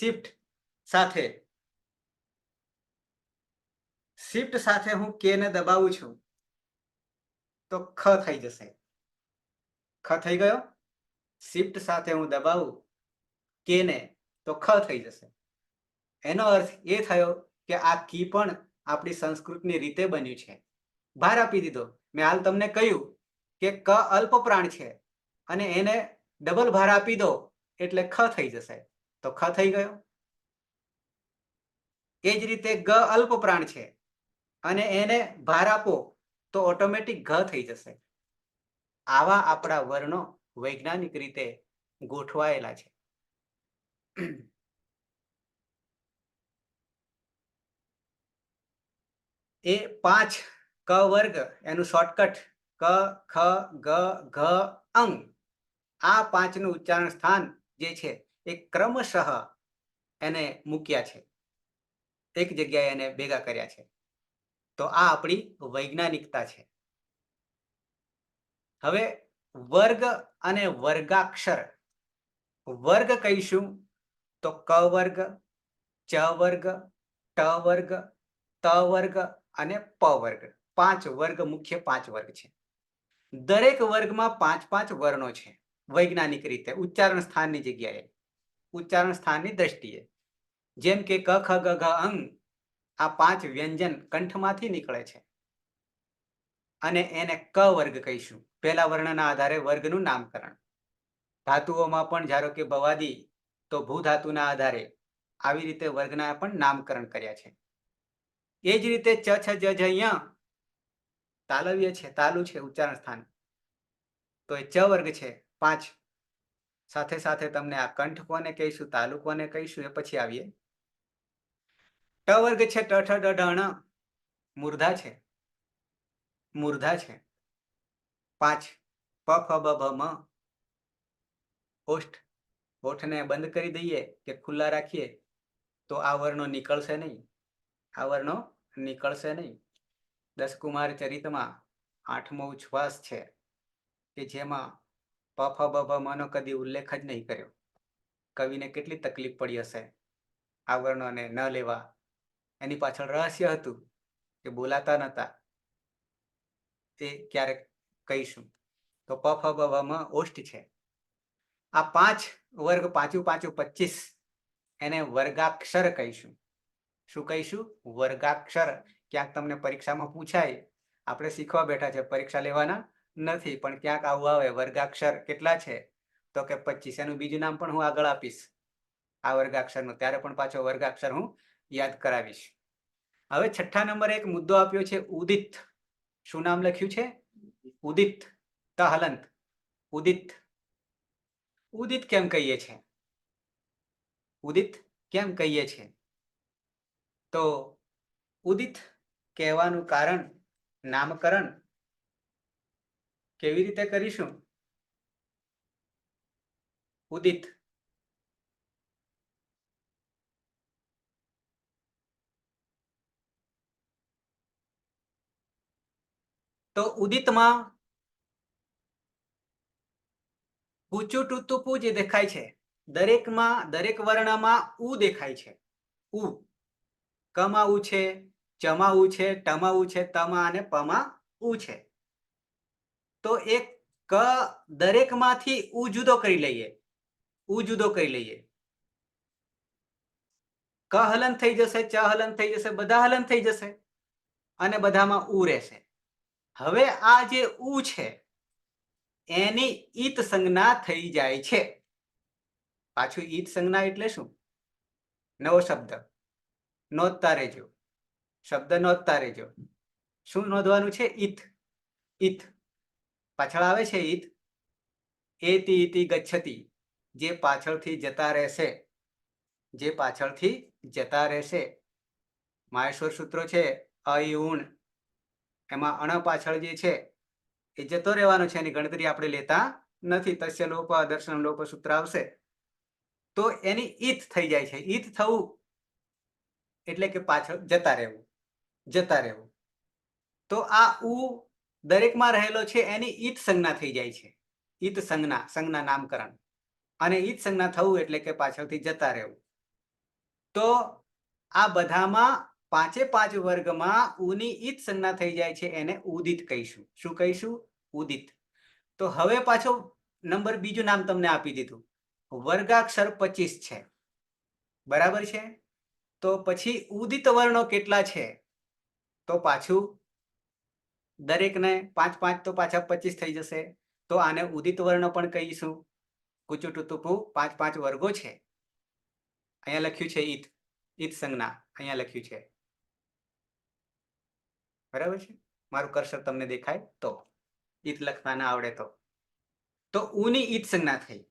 શિફ્ટ સાથે હું કે ને દબાવું છું તો ખ થઈ જશે. ખ થઈ ગયો. શિફ્ટ સાથે હું દબાવું કે ને તો ખ થઈ જશે. એનો અર્થ એ થયો કે આ કી પણ આપણી સંસ્કૃતની રીતે બન્યું છે. ભાર આપી દીધો. મેં હાલ તમને કહ્યું કે ક અલ્પ પ્રાણ છે અને એને ડબલ ભાર આપી દો એટલે ખ થઈ જશે, તો ખ થઈ ગયો. એ જ રીતે ગ અલ્પ પ્રાણ છે અને એને ભાર આપો તો ઓટોમેટિક ઘ થઈ જશે. આવા આપણા વર્ણો વૈજ્ઞાનિક રીતે ગોઠવાયેલા છે. એ 5 ક વર્ગ, એનું શોર્ટકટ ક, ખ, ગ, ઘ, અંગ. આ 5 નું ઉચ્ચારણ સ્થાન જે છે એ ક્રમશઃ એને મૂક્યા છે, એક જગ્યાએ એને ભેગા કર્યા છે. તો આ આપણી વૈજ્ઞાનિકતા છે. હવે વર્ગ અને વર્ગાક્ષર. વર્ગ કહીશું તો ક વર્ગ, ચ વર્ગ, ટ વર્ગ, ત વર્ગ અને પ વર્ગ. 5 વર્ગ, મુખ્ય 5 વર્ગ છે. દરેક વર્ગમાં 5-5 વર્ણો છે વૈજ્ઞાનિક રીતે, ઉચ્ચારણ સ્થાનની જગ્યાએ, ઉચ્ચારણ સ્થાનની દ્રષ્ટિએ. જેમ કે ક ખ ગ ઘ અંગ આ 5 વ્યંજન કંઠમાંથી નીકળે છે અને એને ક વર્ગ કહીશું. પહેલા વર્ણના આધારે વર્ગનું નામકરણ. ધાતુઓમાં પણ ધારો કે ભવાદી તો ભૂ ધાતુના આધારે આવી રીતે વર્ગના પણ નામકરણ કર્યા છે. એ જ રીતે ચ છ જ જ ય તાલવ્ય છે, તાલુ છે ઉચ્ચારણ સ્થાન, તો એ ચ વર્ગ છે 5. સાથે સાથે તમને આ કંઠ કોને કહીશું, તાલુ કોને કહીશું એ પછી આવીએ. ટ વર્ગ છે ટ ઠ ડ ઢ ણ મૂર્ધા છે, મૂર્ધા છે 5. પ ફ બ ભ મ ઓષ્ઠ, ઓઠને બંધ કરી દઈએ કે ખુલ્લા રાખીએ તો આ વર્ણો નીકળશે નહીં, આ વર્ણો નીકળશે નહીં. 10 કુમાર ચરિતમાં 8મો ઉચ્છ્વાસ છે કે જેમાં પ ફ બ ભ મ નો કદી ઉલ્લેખ જ નહીં કર્યો. કવિને કેટલી તકલીફ પડી હશે આ વર્ણોને ન લેવા. એની પાછળ રહસ્ય હતું કે બોલાતા નહોતા, તે ક્યારેક કહીશું. તો પ ફ બ ભ મ ઓષ્ઠ છે. આ 5 વર્ગ 5 5 25 એને વર્ગાક્ષર કહીશું. શું કહીશું? વર્ગાક્ષર. ક્યાંક તમને પરીક્ષામાં પૂછાય, આપણે શીખવા બેઠા છે, પરીક્ષા લેવાના નથી, પણ ક્યાંક આવું આવે વર્ગાક્ષર કેટલા છે તો કે 25. એનું બીજું નામ પણ હું આગળ આપીશ આ વર્ગાક્ષરનું, ત્યારે પણ પાછો વર્ગાક્ષર હું યાદ કરાવીશ. હવે 6થા નંબરે એક મુદ્દો આપ્યો છે ઉદિત. શું નામ લખ્યું છે? ઉદિત. ત હલંત ઉદિત. ઉદિત કેમ કહીએ છે? ઉદિત કેમ કહીએ છે? તો ઉદિત કહેવાનું કારણ, નામકરણ કેવી રીતે કરીશું? ઉદિત તો ઉદિતમાં ઊંચું ટૂતુપું જે દેખાય છે, દરેકમાં દરેક વર્ણમાં ઉ દેખાય છે. ઉ. કમાં ઉ છે, ચમાં ઉ છે, ટમાં ઉ છે, તમાં અને પમાં ઉ છે. તો એક ક દરેકમાંથી ઉ જુદો કરી લઈએ, ઉ જુદો કરી લઈએ. ક હલન થઈ જશે, ચ હલન થઈ જશે, બધા હલન થઈ જશે અને બધામાં ઉ રહેશે. હવે આ જે ઉ છે એની ઈત સંજ્ઞા થઈ જાય છે. પાછું ઈત સંજ્ઞા એટલે શું? નવો શબ્દ નોંધતા રહેજો, શબ્દ નોંધતા રહેજો. શું નોંધવાનું છે? ઈત. ઈત પાછળ આવે છે ઈત. એતિ ઇતિ ગચ્છતિ, જે પાછળથી જતા રહેશે, જે પાછળથી જતા રહેશે. માહેશ્વર સૂત્રો છે અ ઉણ, એમાં અણ પાછળ જે છે એ જતો રહેવાનો છે, એની ગણતરી આપણે લેતા નથી. તસ્ય લોપ દર્શન લોપ સૂત્ર આવશે તો એની ઈત થઈ જાય છે. ઈત થવું એટલે કે પાછળ જતા રહેવું, જતા રહેવું. તો આ ઉ દરેકમાં રહેલો છે એની ઈત સંજ્ઞા થઈ જાય છે. ઈત સંજ્ઞા, સંજ્ઞા નામકરણ. અને ઈત સંજ્ઞા થવું એટલે કે પાછળથી જતા રહેવું. તો આ બધામાં 5 વર્ગમાં ઉની ઈત સંજ્ઞા થઈ જાય છે, એને ઉદિત કહીશું. શું કહીશું? ઉદિત. તો હવે પાછો નંબર બીજું નામ તમને આપી દીધું, વર્ગાક્ષર 25 છે, બરાબર છે. તો પછી ઉદિત વર્ણો કેટલા છે? તો પાછું દરેકને 5 5 તો પાછા 25 થઈ જશે. તો આને ઉદિત વર્ણ પણ કહીશું. કુચુ ટુતુપુ 5 5 વર્ગો છે. અહીંયા લખ્યું છે ઈત, ઈત સંજ્ઞા અહીંયા લખ્યું છે, બરાબર છે. મારું કર્સર તમને દેખાય તો, ઈત લખતા ના આવડે તો ઉની ઈત સંજ્ઞા થઈ.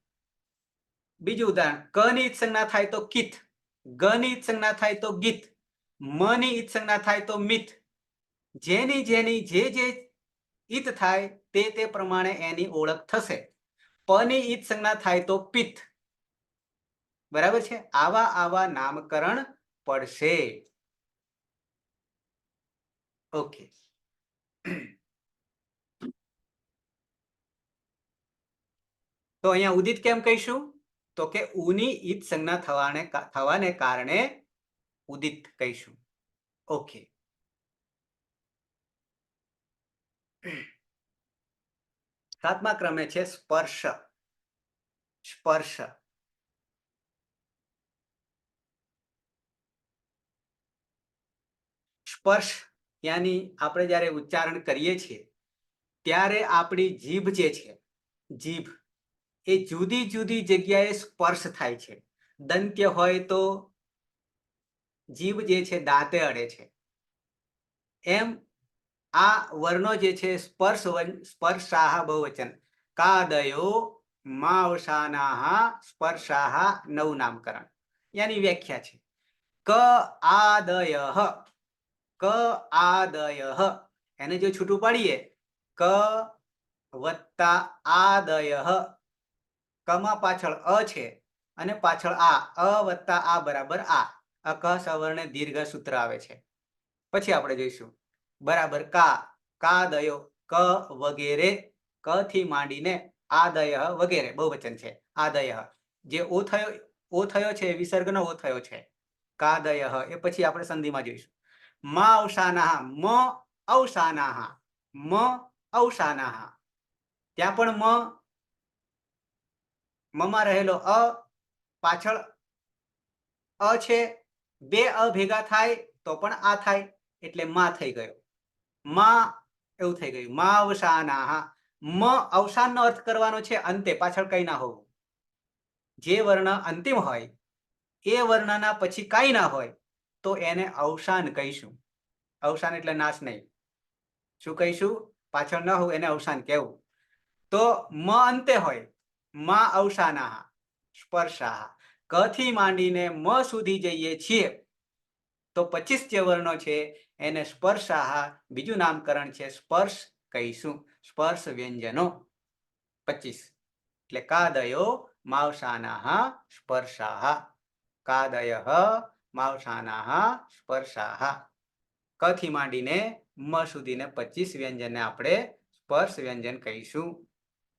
બીજું ઉદાહરણ, ક ની ઈત સંજ્ઞા થાય તો કિત, ગ ની ઈત સંજ્ઞા થાય તો ગીત, મ ની ઈત સંજ્ઞા થાય તો મિત. જેની જેની જે જે ઈત થાય તે પ્રમાણે એની ઓળખ થશે. પ ની ઈત સંજ્ઞા થાય તો પિત્ત, બરાબર છે. આવા આવા નામકરણ પડશે. ઓકે. તો અહીંયા ઉદિત કેમ કહીશું? તો કે ઉની ઈત સંજ્ઞા થવાને કારણે ઉદિત કહીશું. ઓકે. 7મા ક્રમે છે સ્પર્શ. સ્પર્શ સ્પર્શ યાની આપણે જ્યારે ઉચ્ચારણ કરીએ છીએ ત્યારે આપણી જીભ જે છે, જીભ એ જુદી જુદી જગ્યાએ સ્પર્શ થાય છે. દંત્ય હોય તો જીભ જે છે દાંતે અડે છે. એમ આ વર્ણો જે છે સ્પર્શાહ બહુવચન કાદયો માવસાનાહ સ્પર્શાહ નવ નામકરણ યાની વ્યાખ્યા છે. ક આદયઃ, ક આદયઃ એને જો છૂટું પાડીએ ક વત્તા આદયઃ, કમાં પાછળ અ છે અને પાછળ અ વત્તા આ બરાબર આ, અક સવર્ણ દીર્ઘ સૂત્ર આવે છે. પછી આપણે જોઈશું બરાબર કાદયો, ક વગેરે, ક થી માંડીને આદય વગેરે બહુવચન છે. આદય જે ઓ થયો છે વિસર્ગનો ઓ થયો છે, કાદય એ પછી આપણે સંધિમાં જોઈશું. મ અવસાનાહ, મ અવસાનાહ, મ અવસાનાહ, ત્યાં પણ મમાં રહેલો અ પાછળ અ છે, બે અ ભેગા થાય તો પણ આ થાય એટલે માં થઈ ગયો, માં એવું થઈ ગયું. મા અવસાનાહ, મ અવસાનનો અર્થ કરવાનો છે અંતે, પાછળ કઈ ના હોવું. જે વર્ણ અંતિમ હોય એ વર્ણના પછી કાંઈ ના હોય તો એને અવસાન કહીશું. અવસાન એટલે નાશ નહીં. શું કહીશું? પાછળ ન હોય એને અવસાન કહેવું. તો મ અંતે હોય, મા અવસાનાહ સ્પર્શાહ, ક થી માંડીને મ સુધી જઈએ છીએ તો 25 જે વર્ણો છે એને સ્પર્શાહ બીજું નામકરણ છે સ્પર્શ કહીશું. સ્પર્શ વ્યંજનો 25 એટલે કાદયો માવસાનાહ સ્પર્શાહ, કાદયઃ માવસાનાહ સ્પર્શાહ. ક થી માંડીને મ સુધીને 25 વ્યંજનને આપણે સ્પર્શ વ્યંજન કહીશું.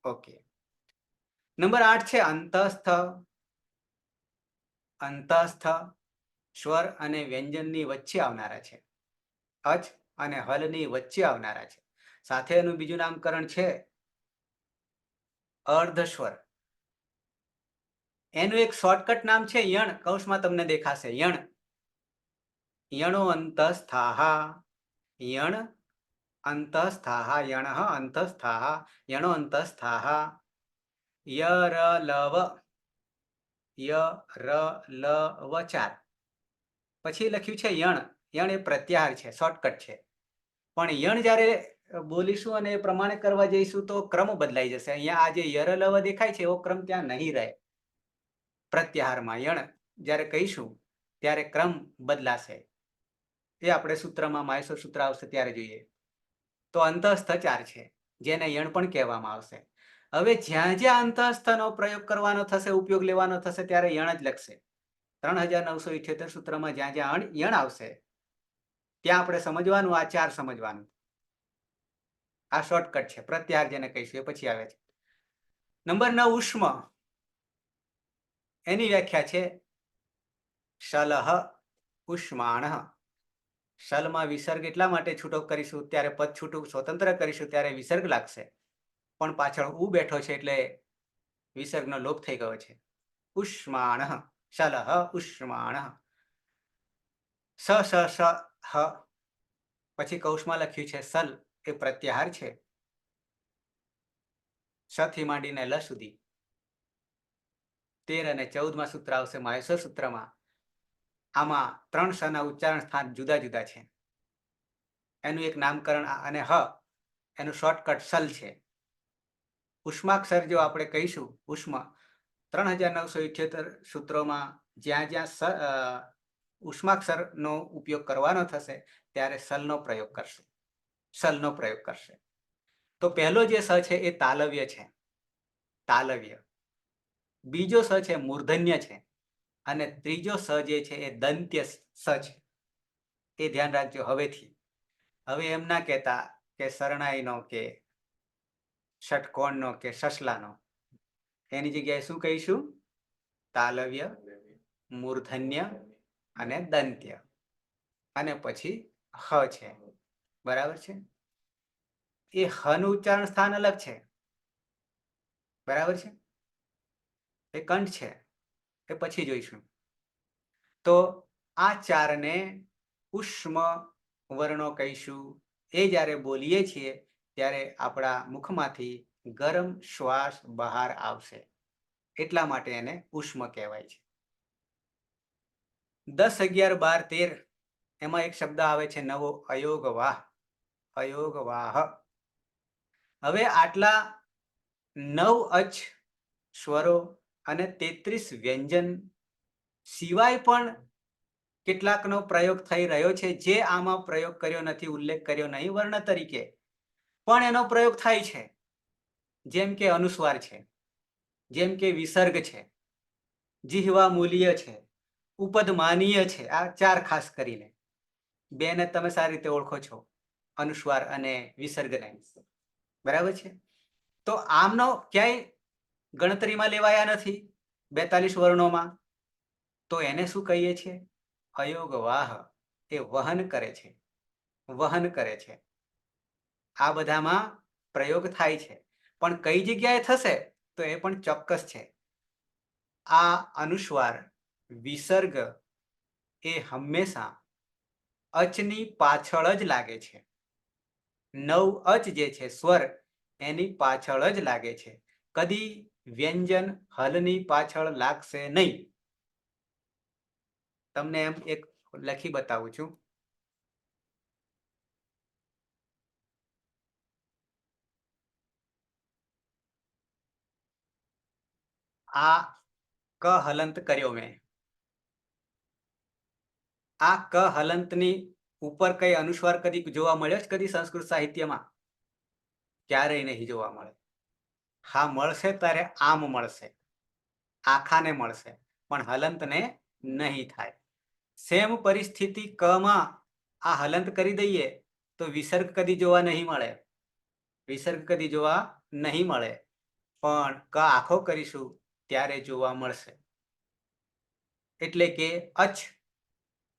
ઓકે. નંબર 8 છે અંતસ્થ. અંતસ્થ સ્વર અને વ્યંજનની વચ્ચે આવનારા છે, અચ અને હલની વચ્ચે આવનારા છે. સાથે એનું બીજું નામકરણ છે અર્ધસ્વર. એનું એક શોર્ટકટ નામ છે યણ, કૌંસમાં તમને દેખાશે યણ. યણો અંતસ્થાહ, યણ અંતસ્થાહ, યણઃ અંતસ્થાહ, યણો અંતસ્થાહ. ય ર લવ, ય ર લવ 4. પછી લખ્યું છે યણ. યણ એ પ્રત્યાહાર છે, શોર્ટકટ છે. પણ યણ જ્યારે બોલીશું અને એ પ્રમાણે કરવા જઈશું તો ક્રમ બદલાઈ જશે. અહીંયા આ જે યર લવ દેખાય છે એવો ક્રમ ત્યાં નહીં રહે. પ્રત્યાહારમાં યણ જ્યારે કહીશું ત્યારે ક્રમ બદલાશે. એ આપણે સૂત્રમાં માયસર સૂત્ર આવશે ત્યારે જોઈએ. તો અંતસ્થ 4 છે જેને યણ પણ કહેવામાં આવશે. હવે જ્યાં જ્યાં અંતસ્થનો પ્રયોગ કરવાનો થશે, ઉપયોગ લેવાનો થશે ત્યારે યણ જ લખશે. 3978 સૂત્રમાં જ્યાં જ્યાં યણ આવશે ત્યાં આપણે સમજવાનું, આ 4 સમજવાનું. આ શોર્ટકટ છે. પ્રત્યાહાર જેને કહીશું એ પછી આવે છે. નંબર 9 ઉષ્મ. એની વ્યાખ્યા છે શલહ ઉષ્માણઃ. શલમાં વિસર્ગ એટલા માટે છૂટો કરીશું, ત્યારે પદ છૂટું સ્વતંત્ર કરીશું ત્યારે વિસર્ગ લાગશે, પણ પાછળ ઉ બેઠો છે એટલે વિસર્ગનો લોપ થઈ ગયો છે. ઉષ્માણઃ, શલહ ઉષ્માણઃ. સ સ સ હ પછી કૌંસમાં લખ્યું છે સલ, એ પ્રત્યાહાર છે. સ થી માંડીને લ સુધી 13 અને 14માં સૂત્ર આવશે માહેશ્વર સૂત્રમાં. આમાં 3 સના ઉચ્ચારણ સ્થાન જુદા જુદા છે. એનું એક નામકરણ અને હ એનું શોર્ટકટ સલ છે. ઉષ્માક્ષર જો આપણે કહીશું ઉષ્મ, 3978 સૂત્રોમાં જ્યાં જ્યાં ઉષ્માક્ષરનો ઉપયોગ કરવાનો થશે ત્યારે સલનો પ્રયોગ કરશે, સલનો પ્રયોગ કરશે. તો પહેલો જે સ છે એ તાલવ્ય છે, તાલવ્ય. બીજો સ છે મૂર્ધન્ય છે અને ત્રીજો સ જે છે એ દંત્ય સ છે. એ ધ્યાન રાખજો હવેથી. હવે એમ ના કહેતા કે શરણાઈનો કે ષટકોણનો કે સસલાનો. એની જગ્યાએ શું કહીશું? તાલવ્ય, મૂર્ધન્ય અને દંત્ય અને પછી હ છે. બરાબર છે? એ હનું ઉચ્ચારણ સ્થાન અલગ છે. બરાબર છે? એ કંઠ છે, એ પછી જોઈશું. તો આ 4ને ઉષ્મ, વર્ણો કહીશું એ જ્યારે બોલીએ છીએ ત્યારે આપણા મુખમાંથી ગરમ શ્વાસ બહાર આવશે, એટલા માટે એને ઉષ્મ કહેવાય છે. 10, 11, 12, 13 એમાં એક શબ્દ આવે છે નવો, અયોગવાહ. અયોગવાહ. હવે આટલા 9 અચ સ્વરો અને 33 વ્યંજન સિવાય પણ કેટલાકનો પ્રયોગ થઈ રહ્યો છે, જે આમાં પ્રયોગ કર્યો નથી, ઉલ્લેખ કર્યો નહીં વર્ણ તરીકે, પણ એનો પ્રયોગ થાય છે. જેમ કે અનુસ્વાર છે, જેમ કે વિસર્ગ છે, જીહવા મૂલ્ય છે, ઉપદમાનીય છે. આ 4 ખાસ કરીને, 2 ને તમે સારી રીતે ઓળખો છો, અનુસ્વાર અને વિસર્ગને. બરાબર છે. તો આમનો ક્યાંય ગણતરીમાં લેવાયા નથી 42 વર્ણોમાં. તો એને શું કહીએ છીએ? અયોગવાહ. એ વહન કરે છે, વહન કરે છે. આ બધામાં પ્રયોગ થાય છે, પણ કઈ જગ્યાએ થશે તો એ પણ ચોક્કસ છે. આ અનુસ્વાર વિસર્ગ એ હંમેશા અચની પાછળ જ લાગે છે. 9 અચ જે છે સ્વર, એની પાછળ જ લાગે છે. કદી વ્યંજન હલની પાછળ લાગશે નહીં. તમને એમ એક લખી બતાવું છું. આ ક હલંત કર્યો મેં. આ ક હલંતની ઉપર કઈ અનુસ્વાર કદી જોવા મળ્યો છે કદી સંસ્કૃત સાહિત્યમાં? ક્યારેય નહીં જોવા મળે. હા, મળશે ત્યારે આમ મળશે, આખાને મળશે, પણ હલંતને નહીં થાય. સેમ પરિસ્થિતિ ક માં આ હલંત કરી દઈએ તો વિસર્ગ કદી જોવા નહીં મળે, વિસર્ગ કદી જોવા નહીં મળે, પણ ક આખો કરીશું ત્યારે જોવા મળશે. એટલે કે અચ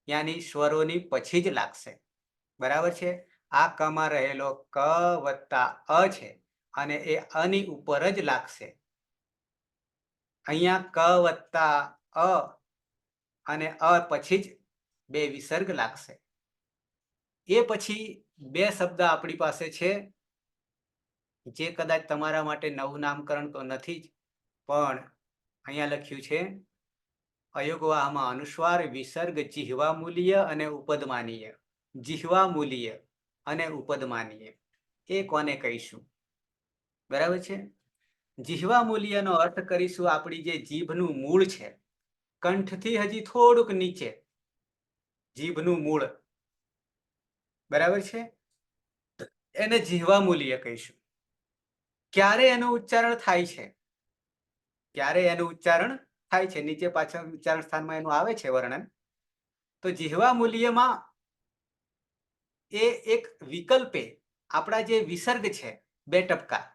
યાની સ્વરોની પછી જ લાગશે. બરાબર છે. આ કમાં રહેલો ક વત્તા અ છે અને એ અની ઉપર જ લાગશે. અહીંયા ક વત્તા અ અને અ પછી જ 2 વિસર્ગ લાગશે. એ પછી 2 શબ્દ આપણી પાસે છે, જે કદાચ તમારા માટે નવું નામકરણ તો નથી જ, પણ અહીંયા લખ્યું છે અયોગવાહમાં અનુસ્વાર, વિસર્ગ, જીહવા મૂલ્ય અને ઉપદમાનીય. જીહવા મૂલ્ય અને ઉપદમાનીય એ કોને કહીશું? બરાબર છે. જીહવા મૂલ્યનો અર્થ કરીશું આપણી જે જીભનું મૂળ છે, કંઠથી હજી થોડુંક નીચે જીભનું મૂળ. બરાબર છે. એને જીહવા મૂલ્ય કહીશું. ક્યારે એનું ઉચ્ચારણ થાય છે? ક્યારે એનું ઉચ્ચારણ થાય છે? નીચે પાછળ ઉચ્ચારણ સ્થાનમાં એનું આવે છે વર્ણન. તો જીહવા મૂલ્યમાં એ એક વિકલ્પે આપણા જે વિસર્ગ છે 2 ટપકા,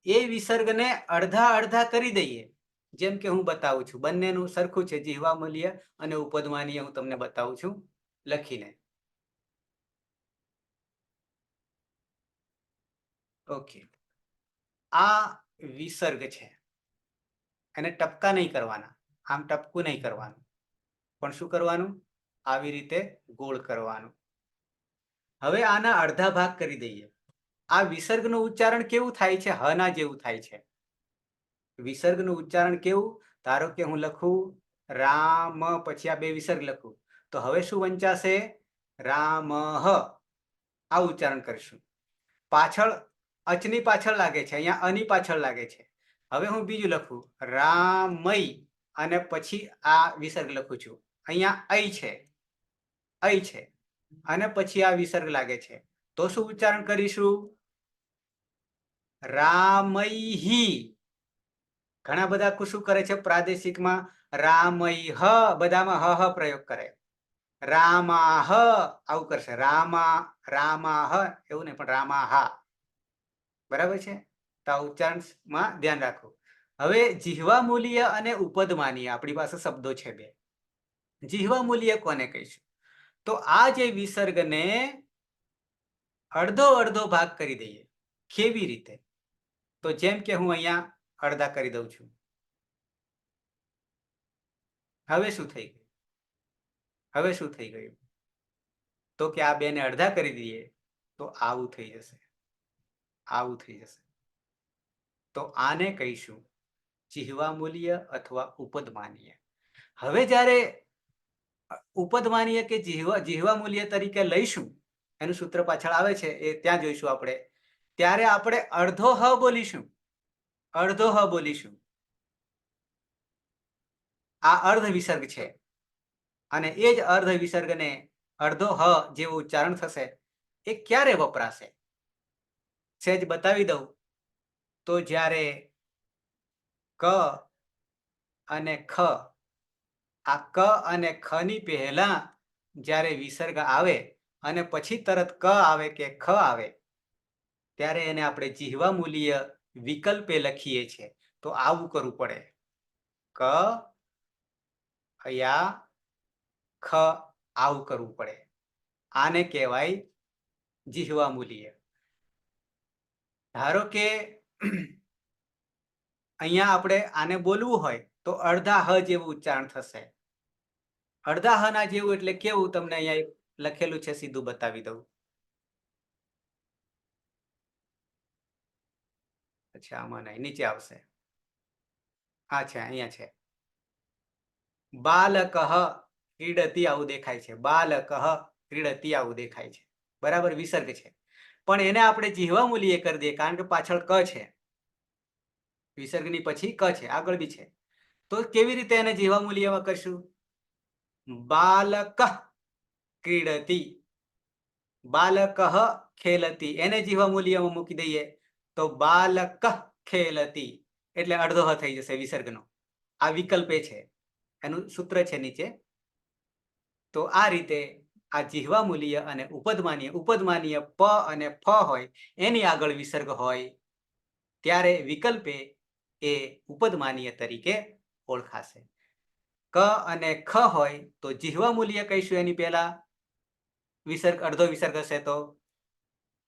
એ વિસર્ગને અડધા અડધા કરી દઈએ. જેમ કે હું બતાવું છું, બંનેનું સરખું છે, જીહવા મૂલ્ય અને ઉપદમાનીય. હું તમને બતાવું છું લખીને. ઓકે, આ વિસર્ગ છે, એને ટપકા નહીં કરવાના, આમ ટપકું નહીં કરવાનું, પણ શું કરવાનું? આવી રીતે ગોળ કરવાનું. હવે આના અડધા ભાગ કરી દઈએ. આ વિસર્ગનું ઉચ્ચારણ કેવું થાય છે? હ ના જેવું થાય છે. વિસર્ગનું ઉચ્ચારણ કેવું? ધારો કે હું લખું રામ, પછી આ 2 વિસર્ગ લખું, તો હવે શું વંચાશે? રામ હ. આ ઉચ્ચારણ કરીશું. પાછળ અચની પાછળ લાગે છે, અહીંયા અની પાછળ લાગે છે. હવે હું બીજું લખું રામય અને પછી આ વિસર્ગ લખું છું. અહીંયા અય છે, અય છે, અને પછી આ વિસર્ગ લાગે છે. તો શું ઉચ્ચારણ કરીશું? રામૈહી. ઘણા બધા શું કરે છે પ્રાદેશિકમાં? રામૈહ, બધામાં હ હ પ્રયોગ કરે. રામાહ આવું કરશે, રામાહ એવું નહીં, પણ રામાહા. બરાબર છે. તો આ ઉચ્ચારણમાં ધ્યાન રાખો. હવે જીહવા મૂલ્ય અને ઉપદમાનીય આપણી પાસે શબ્દો છે 2. જીહવા મૂલ્ય કોને કહીશું? તો આ જે વિસર્ગને અડધો અડધો ભાગ કરી દઈએ. કેવી રીતે? તો જેમ કે હું અહીંયા અડધા કરી દઉં છું. હવે શું થઈ ગયું? હવે શું થઈ ગયું? તો કે આ બેને અડધા કરી દઈએ તો આવું થઈ જશે, આવું થઈ જશે. તો આને કહીશું જિહ્વામૂલ્ય અથવા ઉપદમાનીય. હવે જ્યારે ઉપદમાનીય કે જિહ્વામૂલ્ય તરીકે લઈશું, એનું સૂત્ર પાછળ આવે છે, એ ત્યાં જોઈશું આપણે. ત્યારે આપણે અડધો હ બોલીશું, અડધો હ બોલીશું. આ અર્ધ વિસર્ગ છે અને એ જ અર્ધ વિસર્ગને અડધો હ જેવું ઉચ્ચારણ થશે. એ ક્યારે વપરાશે સહેજ બતાવી દઉં. તો જ્યારે ક અને ખ, આ ક અને ખ ની પહેલા જ્યારે વિસર્ગ આવે અને પછી તરત ક આવે કે ખ આવે, ત્યારે એને આપણે જિહ્વામૂલ્ય વિકલ્પે લખીએ છીએ. તો આવું કરવું પડે, ક યા ખ, આવું કરવું પડે. આને કહેવાય જિહ્વામૂલ્ય. ધારો કે અહીંયા આપણે આને બોલવું હોય તો અડધા હ જેવું ઉચ્ચારણ થશે. અડધા હ ના જેવું એટલે કેવું, તમને અહીંયા લખેલું છે, સીધું બતાવી દઉં. અચ્છા, આમાં નહીં, નીચે આવશે. હા છે, અહીંયા છે. બાલકઃ ક્રીડતિ આવું દેખાય છે, બાલકઃ ક્રીડતિ આવું દેખાય છે. બરાબર, વિસર્ગ છે. પણ એને આપણે જિહ્વામૂલ્ય કરી દઈએ, કારણ કે પાછળ ક છે, વિસર્ગની પછી ક છે, આગળ બી છે. તો કેવી રીતે એને જિહ્વામૂલ્યમાં કરશું? બાલક ક્રીડતિ, બાલકઃ ખેલતિ, એને જિહ્વામૂલ્યમાં મૂકી દઈએ તો બાલક ખેલતિ, એટલે અડધો હ થઈ જશે વિસર્ગનો. આ વિકલ્પે છે, એનું સૂત્ર છે નીચે. તો આ રીતે આ જિહ્વામૂલ્ય અને ઉપદમાનીય, ઉપદમાનીય પ અને ફ હોય એની આગળ વિસર્ગ હોય ત્યારે વિકલ્પે એ ઉપદમાનીય તરીકે ઓળખાશે. ક અને ખ હોય તો જિહ્વામૂલ્ય કહીશું એની પહેલા, વિસર્ગ અડધો વિસર્ગ હશે તો.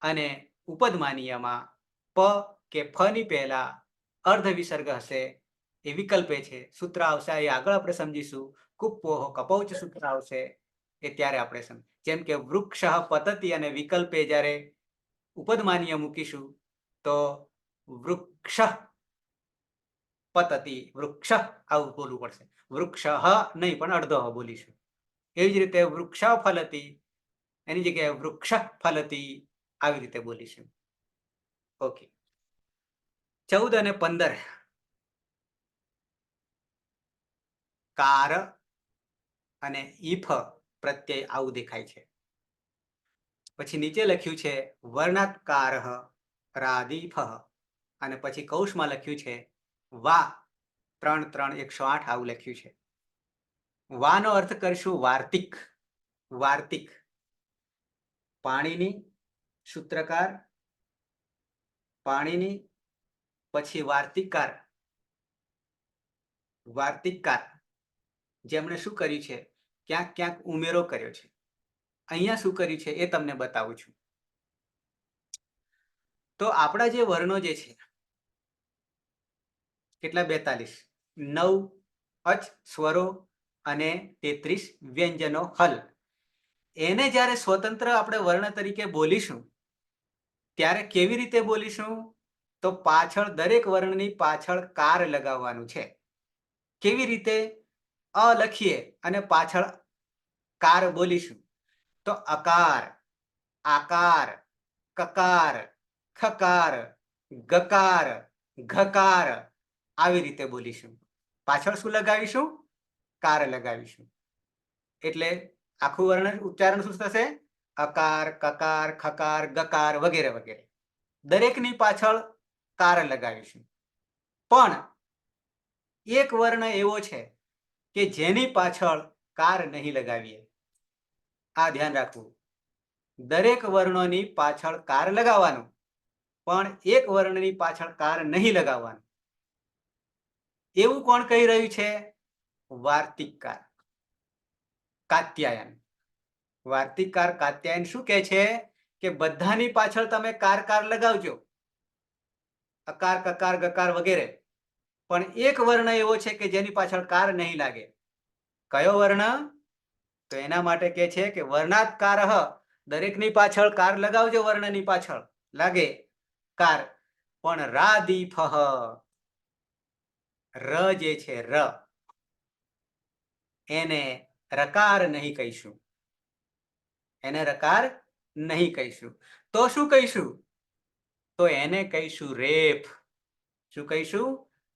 અને ઉપદમાનીયમાં પ કે ફ ની પહેલા અર્ધ વિસર્ગ હશે, એ વિકલ્પે છે. સૂત્ર આવશે એ આગળ આપણે સમજીશું. કુપ્પોહ કપૌચ સૂત્ર આવશે એ ત્યારે આપણે સમજ. જેમ કે વૃક્ષ પતતિ અને વિકલ્પે જ્યારે ઉપદમાનીય મૂકીશું તો વૃક્ષ પતતિ, વૃક્ષ આવું બોલવું પડશે. વૃક્ષ નહીં, પણ અડધો હ બોલીશું. એવી જ રીતે વૃક્ષ ફલતી, એની જગ્યાએ વૃક્ષ ફલતી, આવી રીતે બોલીશું. ઓકે, 14 અને 15 કાર અને ઈફ પ્રત્યય આવું દેખાય છે. પછી નીચે લખ્યું છે વર્ણાત્કાર રાદીફ, અને પછી કૌંસમાં લખ્યું છે વા 3 3 108 આવું લખ્યું છે. વાનો અર્થ કરશું વાર્તિક, વાર્તિક. પાણીની સૂત્રકાર, પાણીની, પછી વાર્તિકકાર, વાર્તિકકાર. જેમણે શું કર્યું છે, ક્યાંક ક્યાંક ઉમેરો કર્યો છે. અહીંયા શું કર્યું છે એ તમને બતાવું છું. તો આપણા જે વર્ણો જે છે કેટલા, 42, 9 અચ સ્વરો અને 33 વ્યંજનો હલ. એને જ્યારે સ્વતંત્ર આપણે વર્ણ તરીકે બોલીશું ત્યારે કેવી રીતે બોલીશું? તો પાછળ દરેક વર્ણની પાછળ કાર લગાવવાનું છે. કેવી રીતે? અ લખીએ અને પાછળ કાર બોલીશું તો અકાર, આકાર, કકાર, ખકાર, ગકાર, ઘકાર, આવી રીતે બોલીશું. પાછળ શું લગાવીશું? કાર લગાવીશું. એટલે આખું વર્ણ ઉચ્ચારણ શું થશે? અકાર, કકાર, ખકાર, ગકાર વગેરે વગેરે. દરેકની પાછળ કાર લગાવીશું. પણ એક વર્ણ એવો છે કે જેની પાછળ કાર નહીં લગાવીએ. આ ધ્યાન રાખવું. દરેક વર્ણોની પાછળ કાર લગાવવાનું, પણ એક વર્ણની પાછળ કાર નહીં લગાવવાનું. એવું કોણ કહી રહ્યું છે? વાર્તિકકાર, કાત્યાયન. વાર્તિકકાર કાત્યાયન શું કહે છે કે બધાની પાછળ તમે કાર કાર લગાવજો, અકાર, કકાર, ગકાર વગેરે. પણ એક વર્ણ એવો છે કે જેની પાછળ કાર નહીં લાગે. કયો વર્ણ? તો એના માટે કહે છે કે વર્ણાત્કાર દરેકની પાછળ કાર લગાવજો, વર્ણની પાછળ લાગે કાર, પણ રાદીફ ર જે છે ર એને રકાર નહીં કહીશું, એને રકાર નહીં કહીશું. તો શું કહીશું? તો એને કહીશું રેફ. શું કહીશું?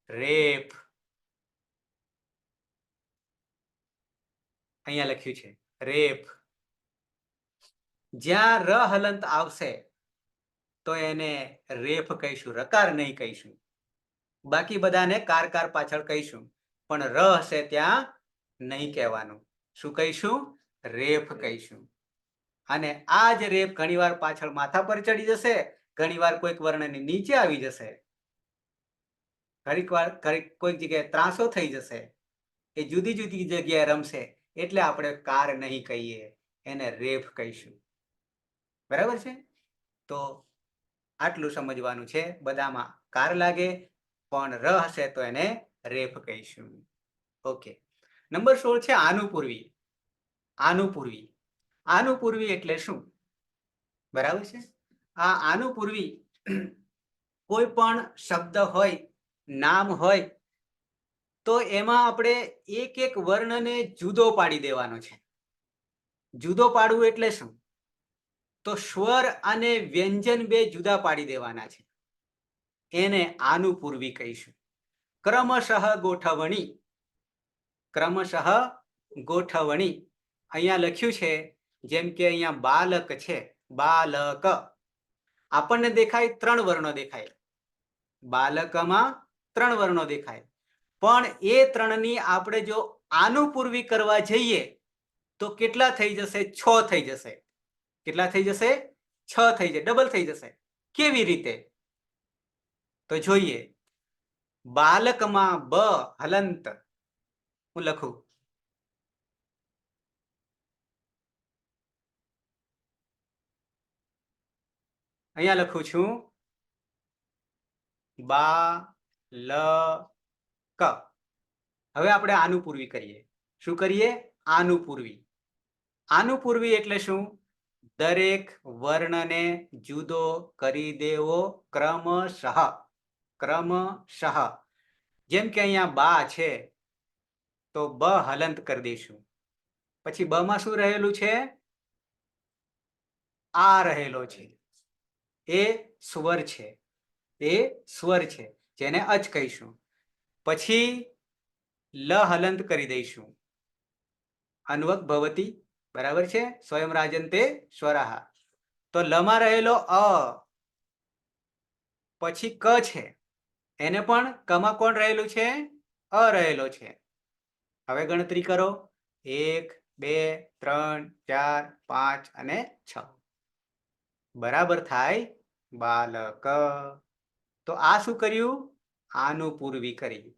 રેફ. અહીંયા લખ્યું છે રેફ. જ્યાં ર હલંત આવશે તો એને રેફ કહીશું, રકાર નહીં કહીશું. બાકી બધાને કાર કાર પાછળ કહીશું, પણ ર હશે ત્યાં નહીં કહેવાનું. શું કહીશું? રેફ કહીશું. અને આ જ રેફ ઘણીવાર પાછળ માથા પર ચડી જશે, ઘણીવાર કોઈક વર્ણની નીચે આવી જશે, કોઈક જગ્યાએ ત્રાસો થઈ જશે. એ જુદી જુદી જગ્યાએ રમશે, એટલે આપણે કાર નહીં કહીએ, એને રેફ કહીશું. બરાબર છે? તો આટલું સમજવાનું છે. બધામાં કાર લાગે પણ ર હશે તો એને રેફ કહીશું. ઓકે. નંબર 16 છે આનુપૂર્વી. આનુપૂર્વી. આનુપૂર્વી એટલે શું? બરાબર છે? આ આનુપૂર્વી કોઈ પણ શબ્દ હોય, નામ હોય, તો એમાં આપણે એક એક વર્ણને જુદો પાડી દેવાનો છે. જુદો પાડવું એટલે શું? તો સ્વર અને વ્યંજન બે જુદા પાડી દેવાના છે. એને આનુપૂર્વી કહીશું. ક્રમશઃ ગોઠવણી. ક્રમશઃ ગોઠવણી. અહીંયા લખ્યું છે, જેમ કે અહીંયા બાલક છે, બાલક. આપણને દેખાય 3 વર્ણો દેખાય. બાલકમાં 3 વર્ણો દેખાય, પણ એ 3ની આપણે જો આનુપૂર્વી કરવા જઈએ તો કેટલા થઈ જશે? 6 થઈ જશે. કેટલા થઈ જશે? 6 થઈ જશે, ડબલ થઈ જશે. કેવી રીતે? તો જોઈએ. બાલકમાં બ હલંત. હું લખું. અહીંયા લખું છું બાલક. હવે આપણે આનુપૂર્વી કરીએ. શું કરીએ? આનુપૂર્વી. આનુપૂર્વી એટલે શું? દરેક વર્ણને જુદો કરી દેવો ક્રમશઃ. ક્રમશઃ. જેમ કે અહીંયા બા છે તો બ હલંત કરી દઈશું. પછી બ માં શું રહેલું છે? આ રહેલો છે. એ સ્વર છે. એ સ્વર છે, જેને અચ કહીશું. પછી લ હલંત કરી દઈશું. અન્વક ભવતી. બરાબર છે? સ્વયં રાજંતે સ્વરાહ. તો લમાં રહેલો અ, પછી ક છે, એને પણ કમાં કોણ રહેલું છે? અ રહેલો છે. હવે ગણતરી કરો. 1 2 3 4 5 અને 6 બરાબર થાય બાલક. તો આ શું કર્યું? આનુપૂર્વી કરી.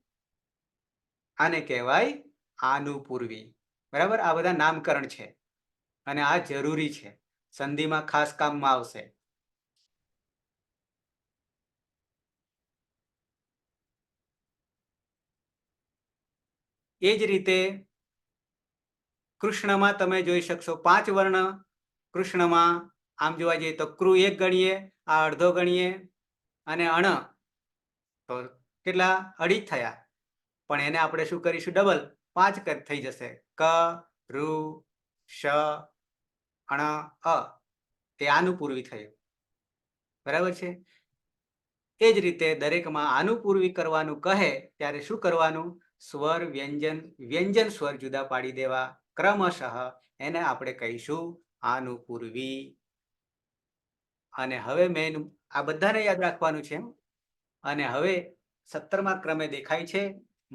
આને કહેવાય આનુપૂર્વી. બરાબર? આ બધા નામકરણ છે અને આ જરૂરી છે, સંધિમાં ખાસ કામમાં આવશે. એ જ રીતે કૃષ્ણમાં તમે જોઈ શકશો 5 વર્ણ. કૃષ્ણમાં આમ જોવા જઈએ તો કૃ 1 ગણીએ, આ અડધો ગણીએ, અને અણ તો કેટલા? 2.5 થયા. પણ એને આપણે શું કરીશું? ડબલ. 5 થઈ જશે. ક ઋ શ અણ અ. તે આનુપૂર્વી થયું. બરાબર છે? એ જ રીતે દરેકમાં આનુપૂર્વી કરવાનું કહે ત્યારે શું કરવાનું? સ્વર વ્યંજન, વ્યંજન સ્વર જુદા પાડી દેવા ક્રમશઃ. એને આપણે કહીશું આનુપૂર્વી. અને હવે મેન આ બધાને યાદ રાખવાનું છે. અને હવે 17મા ક્રમે દેખાય છે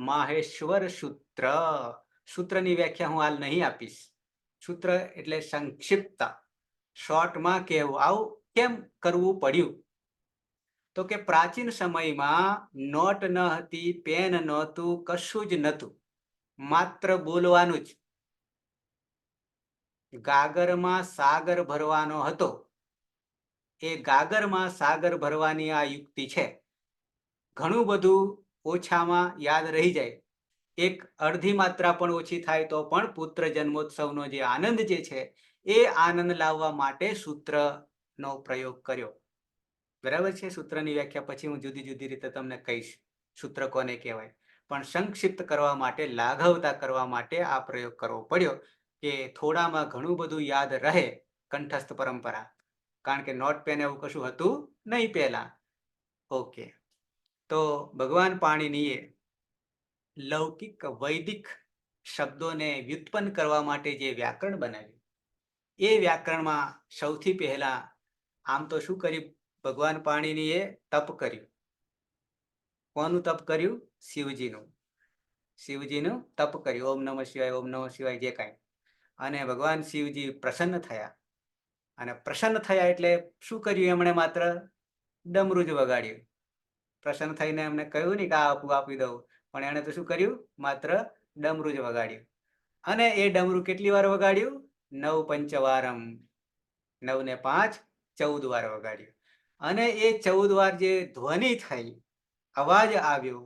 માહેશ્વર સૂત્ર. સૂત્રની વ્યાખ્યા હું હાલ નહીં આપીશ. સૂત્ર એટલે સંક્ષિપ્ત, શોર્ટમાં કહેવું. આવું કેમ કરવું પડ્યું? તો કે પ્રાચીન સમયમાં નોટ ન હતી, પેન નહોતું, કશું જ નહોતું, માત્ર બોલવાનું જ. ગાગરમાં સાગર ભરવાનો હતો. એ ગાગરમાં સાગર ભરવાની આ યુક્તિ છે. ઘણું બધું ઓછામાં યાદ રહી જાય. એક અડધી માત્રા પણ ઓછી થાય તો પણ પુત્ર જન્મોત્સવનો જે આનંદ જે છે એ આનંદ લાવવા માટે સૂત્રનો પ્રયોગ કર્યો. બરાબર છે. સૂત્રની વ્યાખ્યા પછી હું જુદી જુદી રીતે તમને કહીશ સૂત્ર કોને કહેવાય. પણ સંક્ષિપ્ત કરવા માટે, લાઘવતા કરવા માટે આ પ્રયોગ કરવો પડ્યો કે થોડામાં ઘણું બધું યાદ રહે. કંઠસ્થ પરંપરા, કારણ કે નોટ પેન એવું કશું હતું નહીં પહેલા. ઓકે, તો ભગવાન પાણિનીએ લૌકિક વૈદિક શબ્દોને વ્યુત્પન્ન કરવા માટે જે વ્યાકરણ બનાવ્યું, એ વ્યાકરણમાં સૌથી પહેલા આમ તો શું કર્યું? ભગવાન પાણિનીએ તપ કર્યું. કોનું તપ કર્યું? શિવજીનું. શિવજીનું તપ કર્યું. ઓમ નમઃ શિવાય, ઓમ નમઃ શિવાય, જે કાંઈ. અને ભગવાન શિવજી પ્રસન્ન થયા. અને પ્રસન્ન થયા એટલે શું કર્યું? એમણે માત્ર ડમરું જ વગાડ્યું. પ્રસન્ન થઈને એમને કહ્યું નહીં કે આ આપી દઉં, પણ એણે તો શું કર્યું? માત્ર ડમરું જ વગાડ્યું. અને એ ડમરું કેટલી વાર વગાડ્યું? 9 પંચવારમ. 9 ને 5 14 વાર વગાડ્યું. અને એ 14 વાર જે ધ્વનિ થઈ, અવાજ આવ્યો,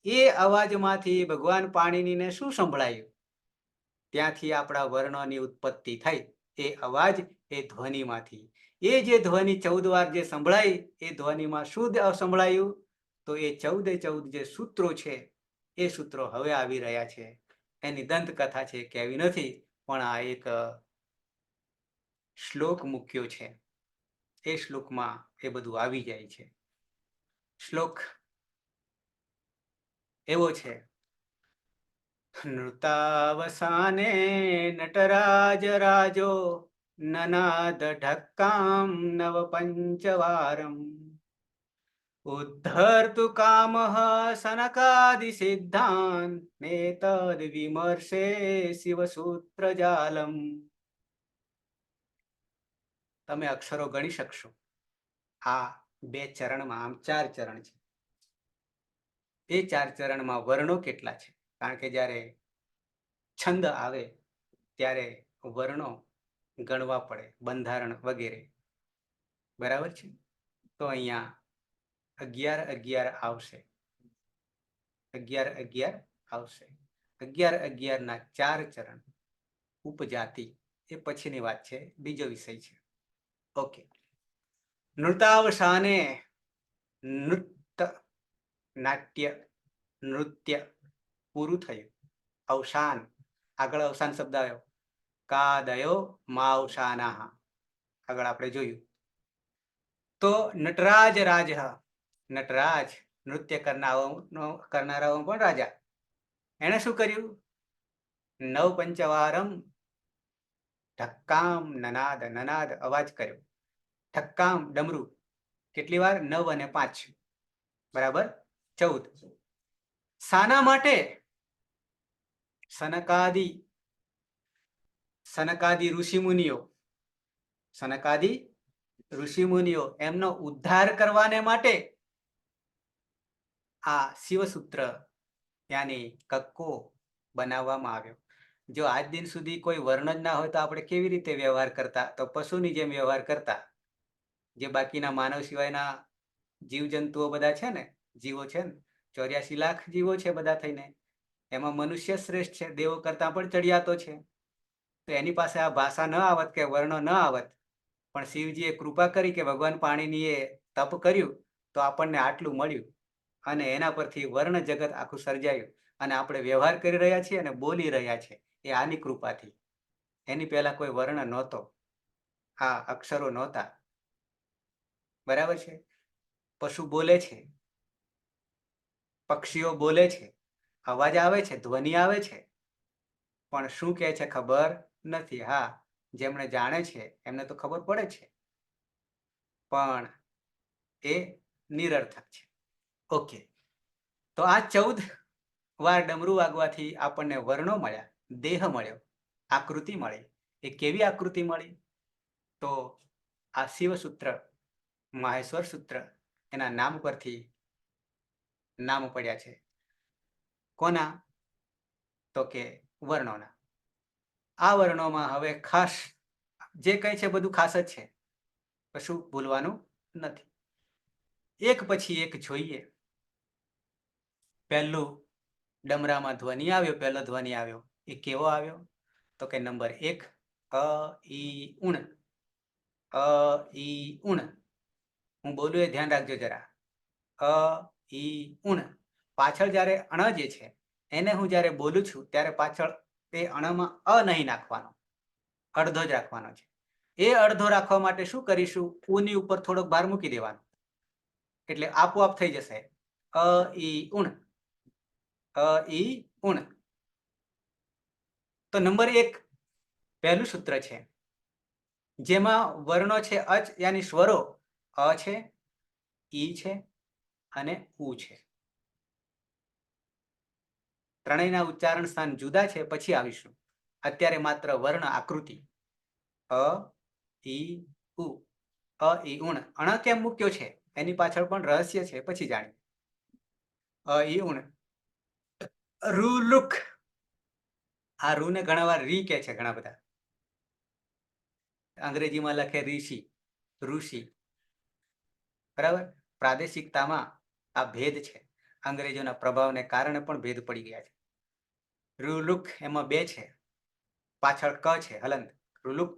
એ અવાજમાંથી ભગવાન પાણિનીને શું સંભળાયું? ત્યાંથી આપણા વર્ણોની ઉત્પત્તિ થઈ. એ અવાજ, એ ધ્વનિમાંથી. એ જે ધ્વનિ 14 વાર જે સંભળાઈ, એ ધ્વનિમાં શું સંભળાયું? તો એ 14 જે સૂત્રો છે, એ સૂત્રો હવે આવી રહ્યા છે. એની દંતકથા છે, કહેવી નથી, પણ આ એક શ્લોક મૂક્યો છે. એ શ્લોકમાં એ બધું આવી જાય છે. શ્લોક એવો છે: નૃતાવસાને નટરાજ રાજો નનાદ ઢક્કામ નવ પંચવારમ ઉદ્ધર્તુ કામઃ સનકાદિ સિદ્ધાન નેતદ વિમર્શે શિવસૂત્ર જાલમ. તમે અક્ષરો ગણી શકશો. આ 2 ચરણમાં, આમ 4 ચરણ છે. એ 4 ચરણમાં વર્ણો કેટલા છે? કારણ કે જ્યારે છંદ આવે ત્યારે વર્ણો ગણવા પડે, બંધારણ વગેરે. બરાબર છે. તો અહીંયા 11 આવશે. 11 આવશે. 11 ના 4 ચરણ. ઉપજાતિ એ પછીની વાત છે, બીજો વિષય છે. ઓકે. નૃતાવસાને, નૃત્ય, નાટ્ય, નૃત્ય પૂરું થયું. અવસાન, આગળ અવસાન શબ્દ આવ્યો. કાદયો માવસાનાહ, આગળ આપણે જોયું. તો નટરાજ રાજ, નટરાજ નૃત્ય કરનારાઓ પણ રાજા. એણે શું કર્યું? 9 પંચવારમ ઢક્કામ નનાદ, નનાદ અવાજ કર્યો. ઠક્કામ ડમરું, કેટલી વાર? 9 અને 5, બરાબર 14. શાના માટે? સનકાદિ ઋષિમુનિઓ, સનકાદિ ઋષિમુનિઓ એમનો ઉદ્ધાર કરવાને માટે આ શિવસૂત્ર યાની કક્કો બનાવવામાં આવ્યો. જો આજ દિન સુધી કોઈ વર્ણ જ ના હોય તો આપણે કેવી રીતે વ્યવહાર કરતા? તો પશુની જેમ વ્યવહાર કરતા. જે બાકીના માનવ સિવાયના જીવજંતુઓ બધા છે ને, જીવો છે ને, 84 લાખ જીવો છે બધા થઈને. એમાં મનુષ્ય શ્રેષ્ઠ છે, દેવો કરતા પણ ચડિયાતો છે. તો એની પાસે આ ભાષા ન આવત કે વર્ણો ન આવત, પણ શિવજીએ કૃપા કરી કે ભગવાન પાણિનીએ તપ કર્યું તો આપણને આટલું મળ્યું. અને એના પરથી વર્ણ જગત આખું સર્જાયું. અને આપણે વ્યવહાર કરી રહ્યા છીએ અને બોલી રહ્યા છીએ, એ આની કૃપાથી. એની પહેલા કોઈ વર્ણ નહોતો, આ અક્ષરો નહોતા. બરાબર છે. પશુ બોલે છે, પક્ષીઓ બોલે છે, અવાજ આવે છે, ધ્વનિ આવે છે, પણ શું કહે છે ખબર નથી. હા, જેમણે જાણે છે એમને તો ખબર પડે છે, પણ એ નિરર્થક છે. ઓકે. તો આ 14 વાર ડમરું વાગવાથી આપણને વર્ણો મળ્યા, દેહ મળ્યો, આકૃતિ મળી. એ કેવી આકૃતિ મળી? તો આ શિવસૂત્ર, માહેશ્વર સૂત્ર, એના નામ પરથી નામ પડ્યા છે. કોના? તો કે વર્ણોના. આ વર્ણોમાં હવે ખાસ જે કંઈ છે બધું ખાસ જ છે, કશું ભૂલવાનું નથી. એક પછી એક જોઈએ. પહેલું ડમરામાં ધ્વનિ આવ્યો, પહેલો ધ્વનિ આવ્યો. એ કેવો આવ્યો? તો કે નંબર 1 અ ઈ ઉણ, અ ઈ ઉણ. હું બોલું એ ધ્યાન રાખજો જરા. અ ઈ ઉણ. પાછળ જ્યારે અણ જે છે એને હું જ્યારે બોલું છું ત્યારે પાછળ તે અણમાં અ નહીં નાખવાનો, અડધો જ રાખવાનો છે. એ અડધો રાખવા માટે શું કરીશું? ઉની ઉપર થોડોક ભાર મૂકી દેવાનો, એટલે આપોઆપ થઈ જશે અ ઈ ઉણ, અ ઈ ઉણ. તો નંબર 1 પહેલું સૂત્ર છે જેમાં વર્ણો છે અચ યાની સ્વરો અ છે, ઈ છે અને ઉ છે. ત્રણેયના ઉચ્ચારણ સ્થાન જુદા છે, પછી આવીશું. અત્યારે માત્ર વર્ણ આકૃતિ અ ઈ ઉ, અ ઈ ઉણ. અણ કેમ મૂક્યો છે એની પાછળ પણ રહસ્ય છે, પછી જાણીએ. અ ઈ ઉણ. રૂ લુક. આ રૂ ને ઘણા વાર રી કે છે ઘણા બધા. અંગ્રેજીમાં લખે ઋષિ, ઋષિ. બરાબર. પ્રાદેશિકતામાં આ ભેદ છે. અંગ્રેજોના પ્રભાવને કારણે પણ ભેદ પડી ગયા છે. રૂલુક એમાં 2 છે, પાછળ ક છે હલંત. રૂલુક.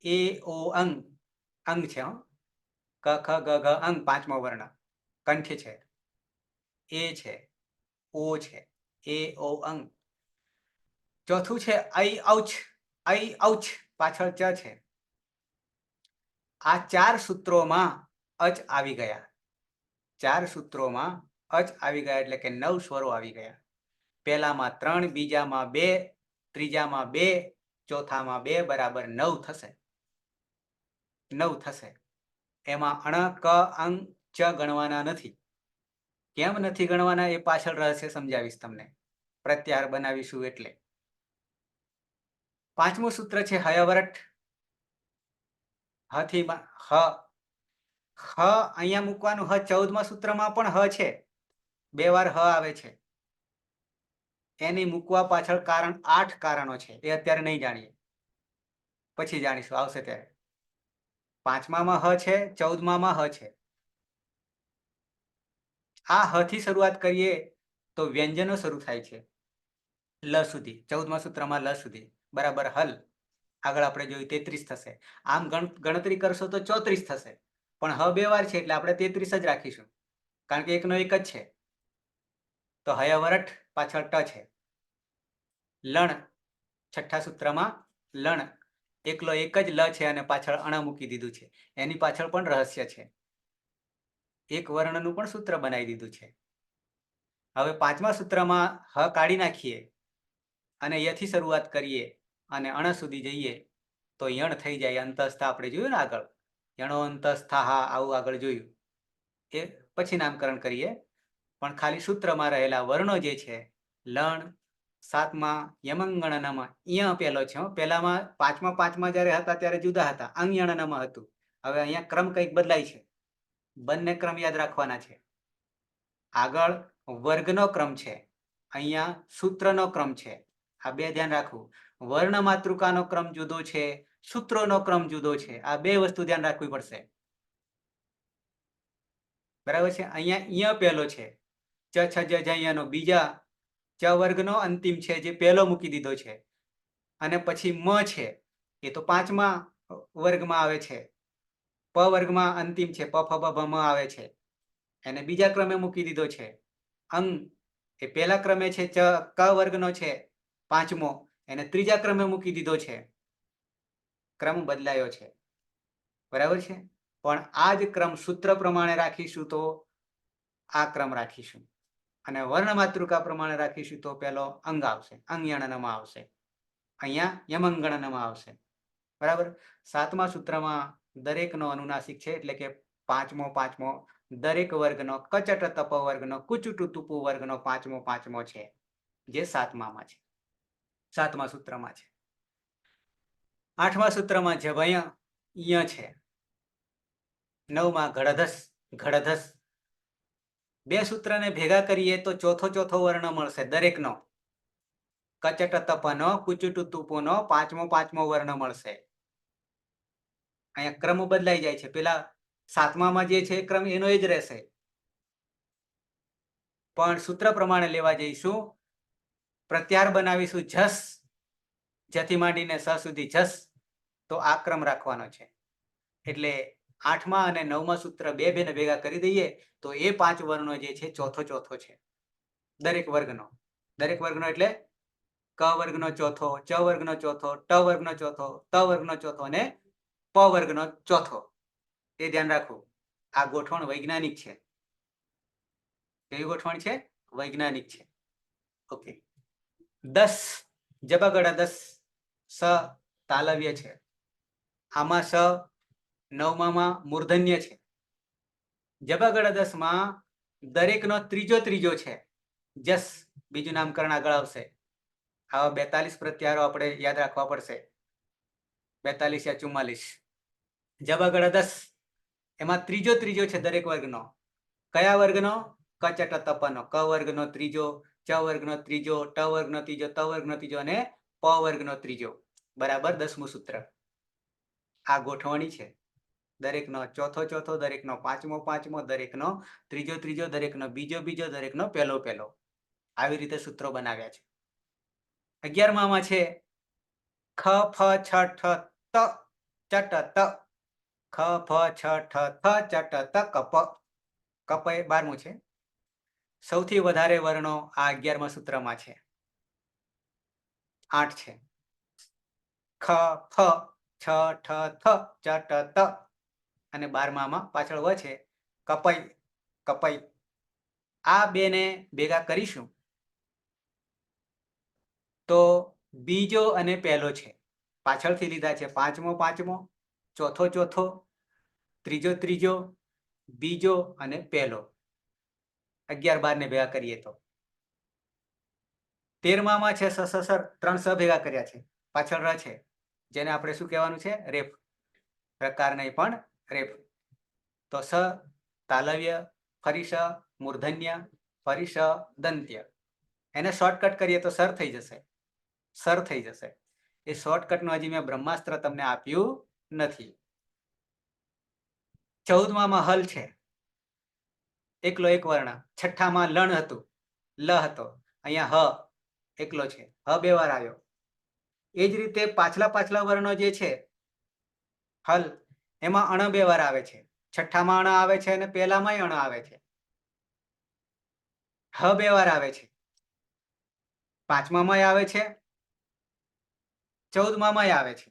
એ ઓ અંગ, અંગ છે. ક ખ ગ ઘ અંગ, 5મો વર્ણ કંઠ છે. એ છે, ઓ છે, એ ઓ અંગ. ચોથું છે ઐ ઔચ, ઐ ઔચ, પાછળ ચ છે. આ 4 સૂત્રોમાં અચ આવી ગયા. 4 સૂત્રોમાં અચ આવી ગયા એટલે કે 9 સ્વરો આવી ગયા. પહેલામાં 3, બીજામાં 2, ત્રીજામાં 2, ચોથામાં 2 બરાબર 9 થશે. 9 થશે. એમાં અણ, ક, અંગ, ચ ગણવાના નથી. કેમ નથી ગણવાના એ પાછળ રહસ્ય સમજાવીશ તમને, પ્રત્યાહાર બનાવીશું એટલે. 5મું સૂત્ર છે હયવરટ. હ થી હ. હ અહીંયા મૂકવાનું. હ 14મા સૂત્રમાં પણ હ છે, 2 વાર હ આવે છે. એની મૂકવા પાછળ કારણ 8 કારણો છે, એ અત્યારે નહીં જાણીએ, પછી જાણીશું, આવશે ત્યારે. 5મામાં હ છે, 14મામાં હ છે. આ હ થી શરૂઆત કરીએ તો વ્યંજનો શરૂ થાય છે લ સુધી. 14મા સૂત્રમાં લ સુધી બરાબર હલ. આગળ આપણે જોયું 33 થશે. આમ ગણતરી કરશો તો 34 થશે, પણ હ 2 વાર છે એટલે આપણે 33 જ રાખીશું, કારણ કે એકનો એક જ છે. તો હયવરટ પાછળ ટ છે. લણ, 6ઠ્ઠા સૂત્રમાં લણ, એકલો એક જ લ છે અને પાછળ અણ મૂકી દીધું છે. એની પાછળ પણ રહસ્ય છે. એક વર્ણનું પણ સૂત્ર બનાવી દીધું છે. હવે 5મા સૂત્રમાં હ કાઢી નાખીએ અને યથી શરૂઆત કરીએ અને અણ સુધી જઈએ તો યણ થઈ જાય. અંતસ્થા આપણે જોયું ને આગળ, યણો અંતસ્થા, હા આવું આગળ જોયું. એ પછી નામકરણ કરીએ, પણ ખાલી સૂત્રમાં રહેલા વર્ણો જે છે લણ, 7મા યમંગણનમાં ય પહેલો છે. પહેલામાં 5મા જ્યારે હતા ત્યારે જુદા હતા, અંગયણનમાં હતું. હવે અહીંયા ક્રમ કંઈક બદલાય છે. બંને ક્રમ યાદ રાખવાના છે. આગળ વર્ગનો ક્રમ છે, અહીંયા સૂત્રનો ક્રમ છે. આ 2 ધ્યાન રાખવું. વર્ણ માતૃકાનો ક્રમ જુદો છે, સૂત્રોનો ક્રમ જુદો છે. આ 2 વસ્તુ ધ્યાન રાખવી પડશે. બરાબર છે. અહીંયા ય પહેલો છે, ચ છ જ ઝ બીજા ચ વર્ગનો અંતિમ છે જે પહેલો મૂકી દીધો છે. અને પછી મ છે, એ તો 5મા વર્ગમાં આવે છે. પ વર્ગમાં અંતિમ છે, પ ફ બ ભ મ આવે છે, એને બીજા ક્રમે મૂકી દીધો છે. અંગ એ પહેલા ક્રમે છે, ક વર્ગનો છે 5મો, એને ત્રીજા ક્રમે મૂકી દીધો છે. ક્રમ બદલાયો છે. બરાબર છે. પણ આ જ ક્રમ સૂત્ર પ્રમાણે રાખીશું તો આ ક્રમ રાખીશું, અને વર્ણ માતૃકા પ્રમાણે રાખીશું તો પેલો અંગ આવશે, અંગયણનમાં આવશે. અહીંયા યમંગણનમાં આવશે. બરાબર. 7મા સૂત્રમાં દરેકનો અનુનાસિક છે, એટલે કે 5મો દરેક વર્ગનો, કચટ તપ વર્ગનો, કુચુટુ તુપુ વર્ગનો 5મો છે, જે 7મામાં છે, 7મા સૂત્રમાં છે. 8મા સૂત્રમાં જભય ય છે. 9મા ઘડધસ. 2 સૂત્રને ભેગા કરીએ તો ચોથો વર્ણ મળશે દરેકનો. કચટ તપનો, કુચુટુ તુપુનો 5મો વર્ણ મળશે. અહીંયા ક્રમ બદલાઈ જાય છે. પેલા 7મામાં જે છે ક્રમ એનો જ રહેશે, પણ સૂત્ર પ્રમાણે લેવા જઈશું. પ્રત્યાહાર બનાવીશું જસ, જથી માંડીને સ સુધી જસ, તો આ ક્રમ રાખવાનો છે. એટલે 8મા અને 9મા સૂત્ર બે બેને ભેગા કરી દઈએ તો એ 5 વર્ણો જે છે ચોથો ચોથો છે દરેક વર્ગનો. દરેક વર્ગનો એટલે ક વર્ગનો ચોથો, ચ વર્ગનો ચોથો, ટ વર્ગનો ચોથો, ત વર્ગનો ચોથો અને પ વર્ગનો ચોથો. એ ધ્યાન રાખવું. આ ગોઠવણ વૈજ્ઞાનિક છે. કેવી ગોઠવણ છે? વૈજ્ઞાનિક છે. ઓકે. 10 જબાગડા 10 સ તાલવ્ય છે. આમાં સ 9માં મૂર્ધન્ય છે. જબાગડા 10માં દરેકનો ત્રીજો ત્રીજો છે. જસ બીજું નામકરણ આગળ આવશે. આવા 42 પ્રત્યારો આપણે યાદ રાખવા પડશે. 42 યા 44. જબાગડા 10 એમાં ત્રીજો ત્રીજો છે દરેક વર્ગનો. કયા વર્ગનો? ક ચટ તપનો. ક વર્ગનો ત્રીજો, ચ વર્ગનો ત્રીજો, ટ વર્ગનો ત્રીજો, ત વર્ગનો ત્રીજો અને પ વર્ગનો ત્રીજો. બરાબર 10મું સૂત્ર. આ ગોઠવણી છે. દરેકનો ચોથો ચોથો, દરેકનો પાંચમો પાંચમો, દરેકનો ત્રીજો ત્રીજો, દરેકનો બીજો બીજો, દરેકનો પહેલો પહેલો. આવી રીતે સૂત્રો બનાવ્યા છે. 11માં છે ખ ફ છ ઠ ત ચટ ત. ખ ફ છ ઠ થ ચટ ત કપ. કપ એ 12મું છે. સૌથી વધારે વર્ણો આ 11મા સૂત્રમાં છે. 8 છે. ખ ફ છ ઠ થ ચટ ત અને 12માં પાછળ વ છે કપઈ કપઈ. આ બેને ભેગા કરીશું તો બીજો અને પહેલો છે. પાછળથી લીધા છે. પાંચમો પાંચમો, ચોથો ચોથો, ત્રીજો ત્રીજો, બીજો અને પહેલો. 11 12 ને ભેગા કરીએ તો 13માં છે સસસર. 3 સ ભેગા કર્યા છે. પાછળ ર છે જેને આપણે શું કહેવાનું છે? રેફ. પ્રકાર નહીં પણ રેફ. તો સ તાલવ્ય, ફરી સ મૂર્ધન્ય, ફરી સ દંત્ય. એને શોર્ટકટ કરીએ તો સર થઈ જશે. સર થઈ જશે. એ શોર્ટકટનું હજી મેં બ્રહ્માસ્ત્ર તમને આપ્યું નથી. 14માં હલ છે. એકલો એક વર્ણ. 6માં લણ હતું, લ હતો. અહીંયા હ એકલો છે. હ બે વાર આવ્યો. એ જ રીતે પાછલા વર્ણો જે છે હલ, એમાં અણ બે વાર આવે છે. 6માં અણ આવે છે અને પહેલામાંય અણ આવે છે. હ બે વાર આવે છે. 5માં આવે છે, 14માં આવે છે.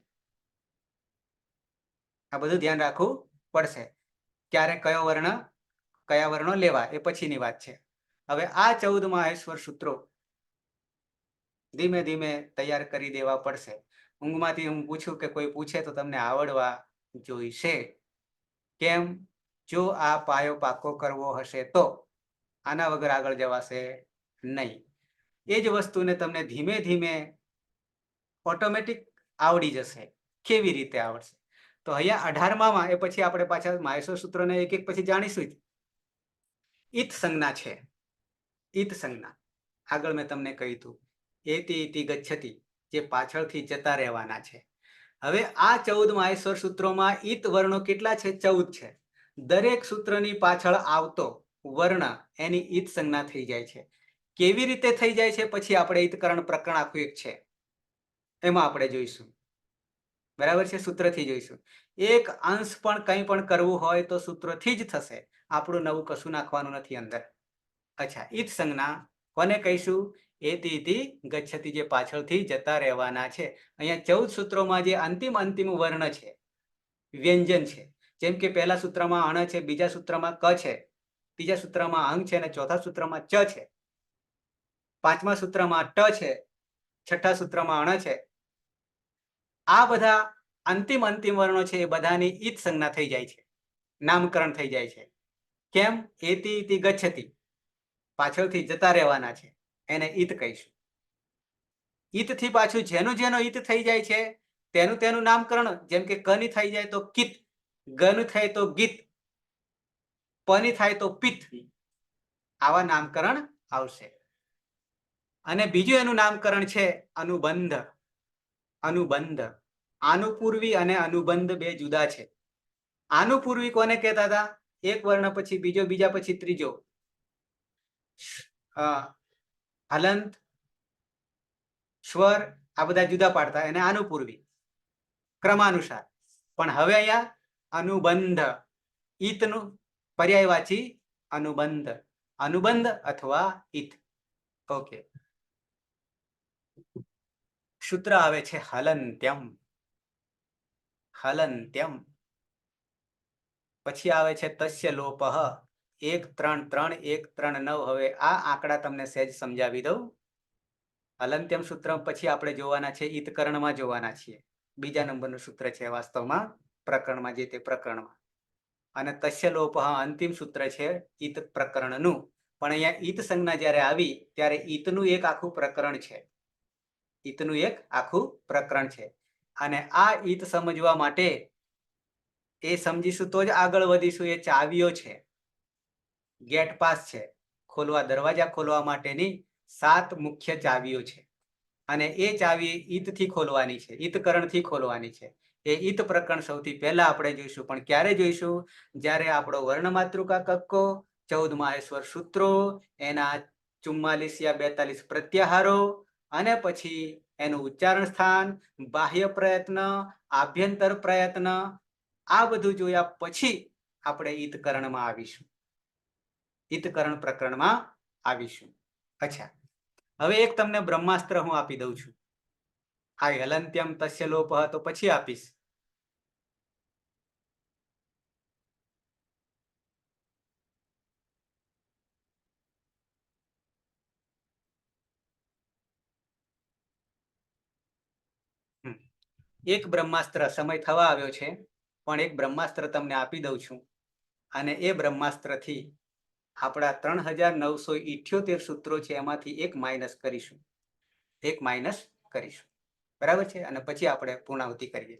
આ બધું ધ્યાન રાખવું પડશે. ક્યારે કયો વર્ણ, કયા વર્ણો લેવા એ પછીની વાત છે. હવે આ 14 માહેશ્વર સૂત્રો ધીમે ધીમે તૈયાર કરી દેવા પડશે. ઊંઘમાંથી હું પૂછું કે કોઈ પૂછે તો તમને આવડવા જોઈશે. કેમ? જો આ પાયો પાકો કરવો હશે તો આના વગર આગળ જવાશે નહીં. એ જ વસ્તુને તમને ધીમે ધીમે ઓટોમેટિક આવડી જશે. કેવી રીતે આવડશે? તો અહીંયા 18માં એ પછી આપણે પાછા માહેશ્વર સૂત્રોને એક એક પછી જાણીશું જ. ઈત સંજ્ઞા છે. ઈત સંજ્ઞા આગળ મેં તમને કહ્યું હતું. એતિ ઇતિ ગચ્છતિ, જે પાછળથી જતા રહેવાના છે. હવે આ 14 માહેશ્વર સૂત્રોમાં ઈત વર્ણો કેટલા છે? 14 છે. દરેક સૂત્રની પાછળ આવતો વર્ણ એની ઈત સંજ્ઞા થઈ જાય છે. કેવી રીતે થઈ જાય છે પછી આપણે ઈતકરણ પ્રકરણ આખું એક છે એમાં આપણે જોઈશું. બરાબર છે? સૂત્રથી જોઈશું. એક અંશ પણ કંઈ પણ કરવું હોય તો સૂત્રથી જ થશે. આપણું નવું કશું નાખવાનું નથી અંદર. અચ્છા, ઈત સંજ્ઞા કોને કહીશું? એતિ ઇતિ ગચ્છતિ, જે પાછળથી જતા રહેવાના છે. અહીંયા 14 સૂત્રોમાં જે અંતિમ વર્ણ છે, વ્યંજન છે. જેમ કે પહેલા સૂત્રમાં અણ છે, બીજા સૂત્રમાં ક છે, ત્રીજા સૂત્રમાં અંગ છે અને ચોથા સૂત્રમાં ચ છે. 5મા સૂત્રમાં ટ છે, 6ઠા સૂત્રમાં અણ છે. આ બધા અંતિમ વર્ણો છે એ બધાની ઈત સંજ્ઞા થઈ જાય છે, નામકરણ થઈ જાય છે. કેમ? એતિ ઇતિ ગચ્છતિ, પાછળથી જતા રહેવાના છે, એને ઈત કહીશું. ઈતથી પાછું જેનું ઈત થઈ જાય છે તેનું નામકરણ. જેમ કે ક ની થઈ જાય તો કિત, ગ ની થાય તો ગીત, પ ની થાય તો પિત. આવા નામકરણ આવશે. અને બીજું એનું નામકરણ છે અનુબંધ. અનુબંધ, આનુપૂર્વી અને અનુબંધ બે જુદા છે. આનુપૂર્વી કોને કહેતા હતા? એક વર્ણ પછી બીજો, બીજા પછી ત્રીજો. હલંત, સ્વર આ બધા જુદા પાડતા અને આનું પૂર્વી ક્રમાનુસાર. પણ હવે અહીંયા અનુબંધ, ઈતનું પર્યાયવાચી અનુબંધ, અનુબંધ અથવા ઈત. ઓકે. સૂત્ર આવે છે હલંત્યમ, હલંત્યમ. પછી આવે છે તસ્ય લોપઃ 1 3 3 1 3 9. હવે આ આંકડા તમને સહેજ સમજાવી દઉં. હલંત્યમ સૂત્ર પછી આપણે જોવાના છે ઈતકરણમાં જોવાના છીએ. બીજા નંબરનું સૂત્ર છે વાસ્તવમાં પ્રકરણમાં, જે તે પ્રકરણમાં. અને તસ્ય લોપઃ અંતિમ સૂત્ર છે ઈત પ્રકરણનું. પણ અહીંયા ઈત સંજ્ઞા જ્યારે આવી ત્યારે ઈતનું એક આખું પ્રકરણ છે, ઈતનું એક આખું પ્રકરણ છે. અને આ ઈત સમજવા માટે એ સમજીશું તો જ આગળ વધીશું. એ ચાવીઓ છે, ગેટ પાસ છે, ખોલવા, દરવાજા ખોલવા માટેની 7 મુખ્ય ચાવીઓ છે. અને એ ચાવી ઈતથી ખોલવાની છે, ઈતકરણથી ખોલવાની છે. એ ઈત પ્રકરણ સૌથી પહેલા આપણે જોઈશું. પણ ક્યારે જોઈશું? જ્યારે આપણો વર્ણમાતૃકા કક્કો, 14 માહેશ્વર સૂત્રો, એના 44 યા 42 પ્રત્યાહારો, અને પછી એનું ઉચ્ચારણ સ્થાન, બાહ્ય પ્રયત્ન, આભ્યંતર પ્રયત્ન, આ બધું જોયા પછી આપણે ઈતકરણમાં આવીશું, ઈતકરણ પ્રકરણમાં આવીશું. અચ્છા, હવે એક તમને બ્રહ્માસ્ત્ર હું આપી દઉં છું. આ હલંત્યમ તસ્ય લોપઃ તો પછી આપીશ. એક બ્રહ્માસ્ત્ર, સમય થવા આવ્યો છે, પણ એક બ્રહ્માસ્ત્ર તમને આપી દઉં છું. અને એ બ્રહ્માસ્ત્રથી આપણા 3978 સૂત્રો છે એમાંથી એક માઇનસ કરીશું, એક માઇનસ કરીશું. બરાબર છે? અને પછી આપણે પૂર્ણાહુતિ કરીએ.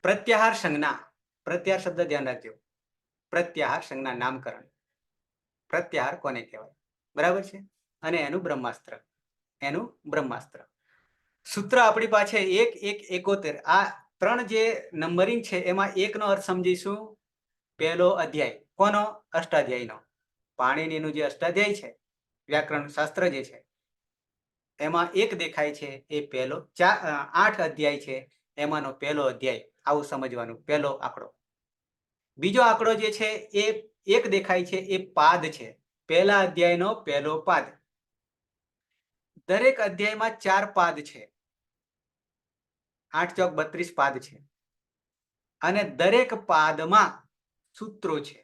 પ્રત્યાહાર સંજ્ઞા, પ્રત્યાહાર શબ્દ ધ્યાન રાખજો. પ્રત્યાહાર સંજ્ઞા નામકરણ. પ્રત્યાહાર કોને કહેવાય? બરાબર છે? અને એનું બ્રહ્માસ્ત્ર, એનું બ્રહ્માસ્ત્ર. સૂત્ર આપણી પાસે 1 1 71. આ 3 જે નંબરિંગ છે એમાં એકનો અર્થ સમજીશું. પહેલો અધ્યાય કોનો? અષ્ટાધ્યાયનો. પાણીનીનું જે અષ્ટાધ્યાય છે, વ્યાકરણ શાસ્ત્ર જે છે, એમાં એક દેખાય છે એ પહેલો. 8 અધ્યાય છે એમાંનો પહેલો અધ્યાય, આવું સમજવાનું. પહેલો આંકડો. બીજો આંકડો જે છે એ એક દેખાય છે, એ પાદ છે, પહેલા અધ્યાયનો પહેલો પાદ. દરેક અધ્યાયમાં 4 પાદ છે, 8 ચોક 32 પાદ છે. અને દરેક પાદમાં સૂત્રો છે.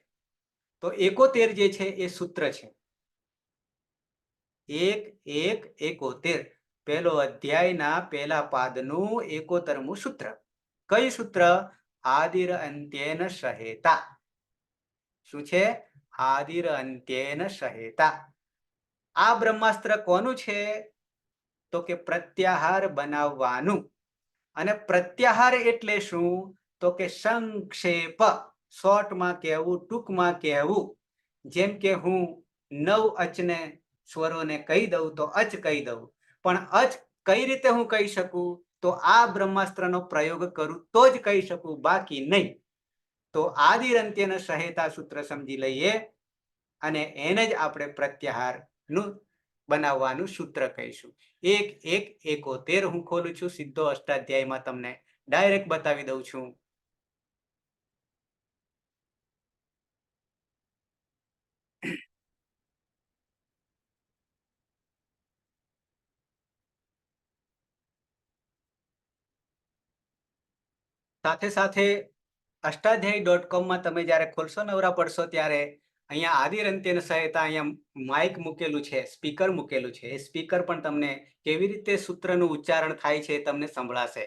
તો 71 જે છે એ સૂત્ર છે. 1 1 71. પહેલો અધ્યાયના પહેલા પાદનું 71મું સૂત્ર. કયું સૂત્ર? આદિર અંત્યેન સહેતા. શું છે? આદિર અંત્યેન સહેતા. આ બ્રહ્માસ્ત્ર કોનું છે? તો કે પ્રત્યાહાર બનાવવાનું. અને પ્રત્યાહાર એટલે શું? તો કે સંક્ષેપ, શોર્ટમાં કહેવું, ટૂંકમાં કહેવું. જેમ કે હું 9 અચને સ્વરોને કહી દઉં તો અચ કહી દઉં. પણ અચ કઈ રીતે હું કહી શકું? તો આ બ્રહ્માસ્ત્રનો પ્રયોગ કરું તો જ કહી શકું, બાકી નહીં. તો આદિર અંત્યેન સહેતા સૂત્ર સમજી લઈએ અને એને જ આપણે પ્રત્યાહારનું બનાવવાનું સૂત્ર કહીશું. 1 1 71 હું ખોલું છું, સીધો અષ્ટાધ્યાયમાં તમને ડાયરેક્ટ બતાવી દઉં છું. સાથે સાથે અષ્ટાધ્યાયી.com તમે જ્યારે ખોલશો, નવરા પડશો, ત્યારે અહીંયા આદિર અંત્યેન સહેતા અહીંયા માઇક મૂકેલું છે, સ્પીકર મૂકેલું છે. એ સ્પીકર પણ તમને કેવી રીતે સૂત્રનું ઉચ્ચારણ થાય છે તમને સંભળાશે.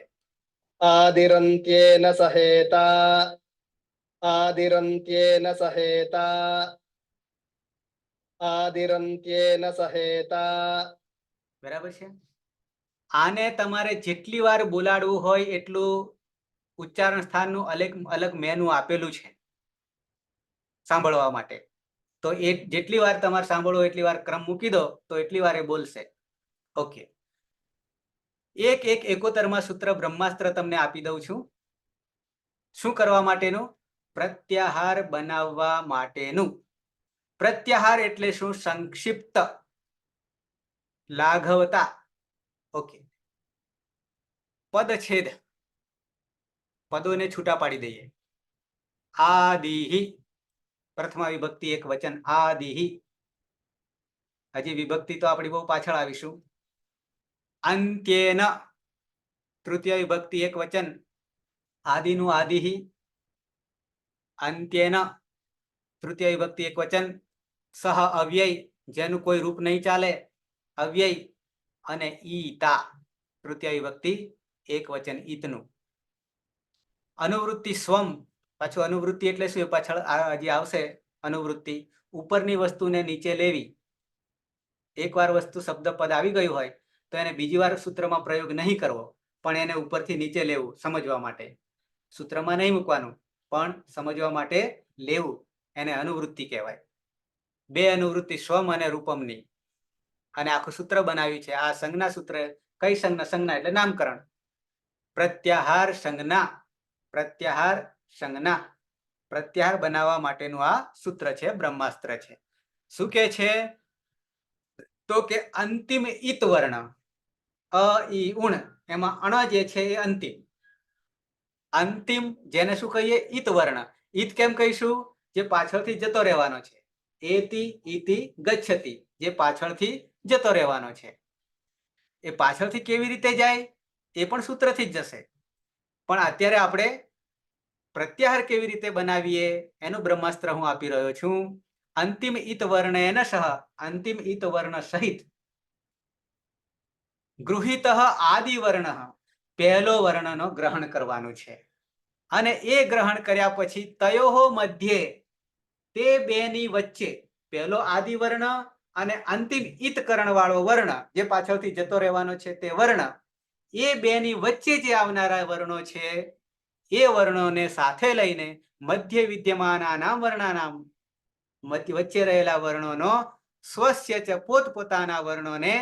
આદિરંત્યેન સહેતા, આદિરંત્યેન સહેતા, આદિરંત્યેન સહેતા. બરાબર છે? આને તમારે જેટલી વાર બોલાડવું હોય એટલું ઉચ્ચારણ સ્થાનનું અલગ અલગ મેનુ આપેલું છે સાંભળવા માટે. તો એ જેટલી વાર તમારે સાંભળવો એટલી વાર ક્રમ મૂકી દો તો એટલી વાર એ બોલશે. ઓકે. 1 1 71માં સૂત્ર બ્રહ્માસ્ત્ર તમને આપી દઉં છું. શું કરવા માટેનું? પ્રત્યાહાર બનાવવા માટેનું. પ્રત્યાહાર એટલે શું? સંક્ષિપ્ત, લાઘવતા. ઓકે. પદછેદ, પદોને છૂટા પાડી દઈએ. આદિહિ, પ્રથમા વિભક્તિ એક વચન આદિહિ. હજી વિભક્તિ તો આપણી બહુ પાછળ આવીશું. અંત્યેન, તૃતીય વિભક્તિ એક વચન આદિનું આદિહિ. અંત્યેન, તૃતીય વિભક્તિ એક વચન સહ અવ્યય, જેનું કોઈ રૂપ નહીં ચાલે, અવ્યય. અને ઈતા, તૃતીય વિભક્તિ એક વચન ઈતનું. અનુવૃત્તિ સ્વમ, પાછું અનુવૃત્તિ એટલે શું? પાછળ હજી આવશે. અનુવૃત્તિ ઉપરની વસ્તુને નીચે લેવી. એકવાર વસ્તુ શબ્દ પદ આવી ગયું હોય તો એને બીજી વાર સૂત્રમાં પ્રયોગ નહીં કરવો, પણ એને ઉપરથી નીચે લેવું સમજવા માટે. સૂત્રમાં નહીં મૂકવાનું, પણ સમજવા માટે લેવું, એને અનુવૃત્તિ કહેવાય. બે અનુવૃત્તિ સ્વમ અને રૂપમની, અને આખું સૂત્ર બનાવ્યું છે. આ સંજ્ઞા સૂત્ર. કઈ સંજ્ઞા? સંજ્ઞા એટલે નામકરણ. પ્રત્યાહાર સંજ્ઞા, પ્રત્યાહાર સંજ્ઞા, પ્રત્યાહાર બનાવવા માટેનું આ સૂત્ર છે, બ્રહ્માસ્ત્ર છે. શું કે છે? તો કે અંતિમ ઈત વર્ણ, અ ઈ ઉણ, એમાં અણ જે છે એ અંતિમ. અંતિમ જેને શું કહીએ? ઈત વર્ણ. ઈત કેમ કહીશું? જે પાછળથી જતો રહેવાનો છે. એતિ ઈતિ ગચ્છતિ, જે પાછળથી જતો રહેવાનો છે. એ પાછળથી કેવી રીતે જાય? એ પણ સૂત્રથી જ જશે. પણ અત્યારે આપણે પ્રત્યાહાર કેવી રીતે બનાવીએ એનું બ્રહ્માસ્ત્ર હું આપી રહ્યો છું. અંતિમ ઈત વર્ણેન સહ, અંતિમ ઈત વર્ણ સહિત ગૃહિત આદિ વર્ણ, પહેલો વર્ણનો ગ્રહણ કરવાનું છે. અને એ ગ્રહણ કર્યા પછી તયોહો મધ્યે, તે બેની વચ્ચે, પહેલો આદિ વર્ણ અને અંતિમ ઈતકરણ વાળો વર્ણ, જે પાછળથી જતો રહેવાનો છે તે વર્ણ, એ બેની વચ્ચે જે આવનારા વર્ણો છે એ વર્ણોને સાથે લઈને મધ્ય વિદ્યમાનાનામ વર્ણાનામ, વચ્ચે રહેલા વર્ણોનો સ્વસ્ય ચ, પોતપોતાના વર્ણોને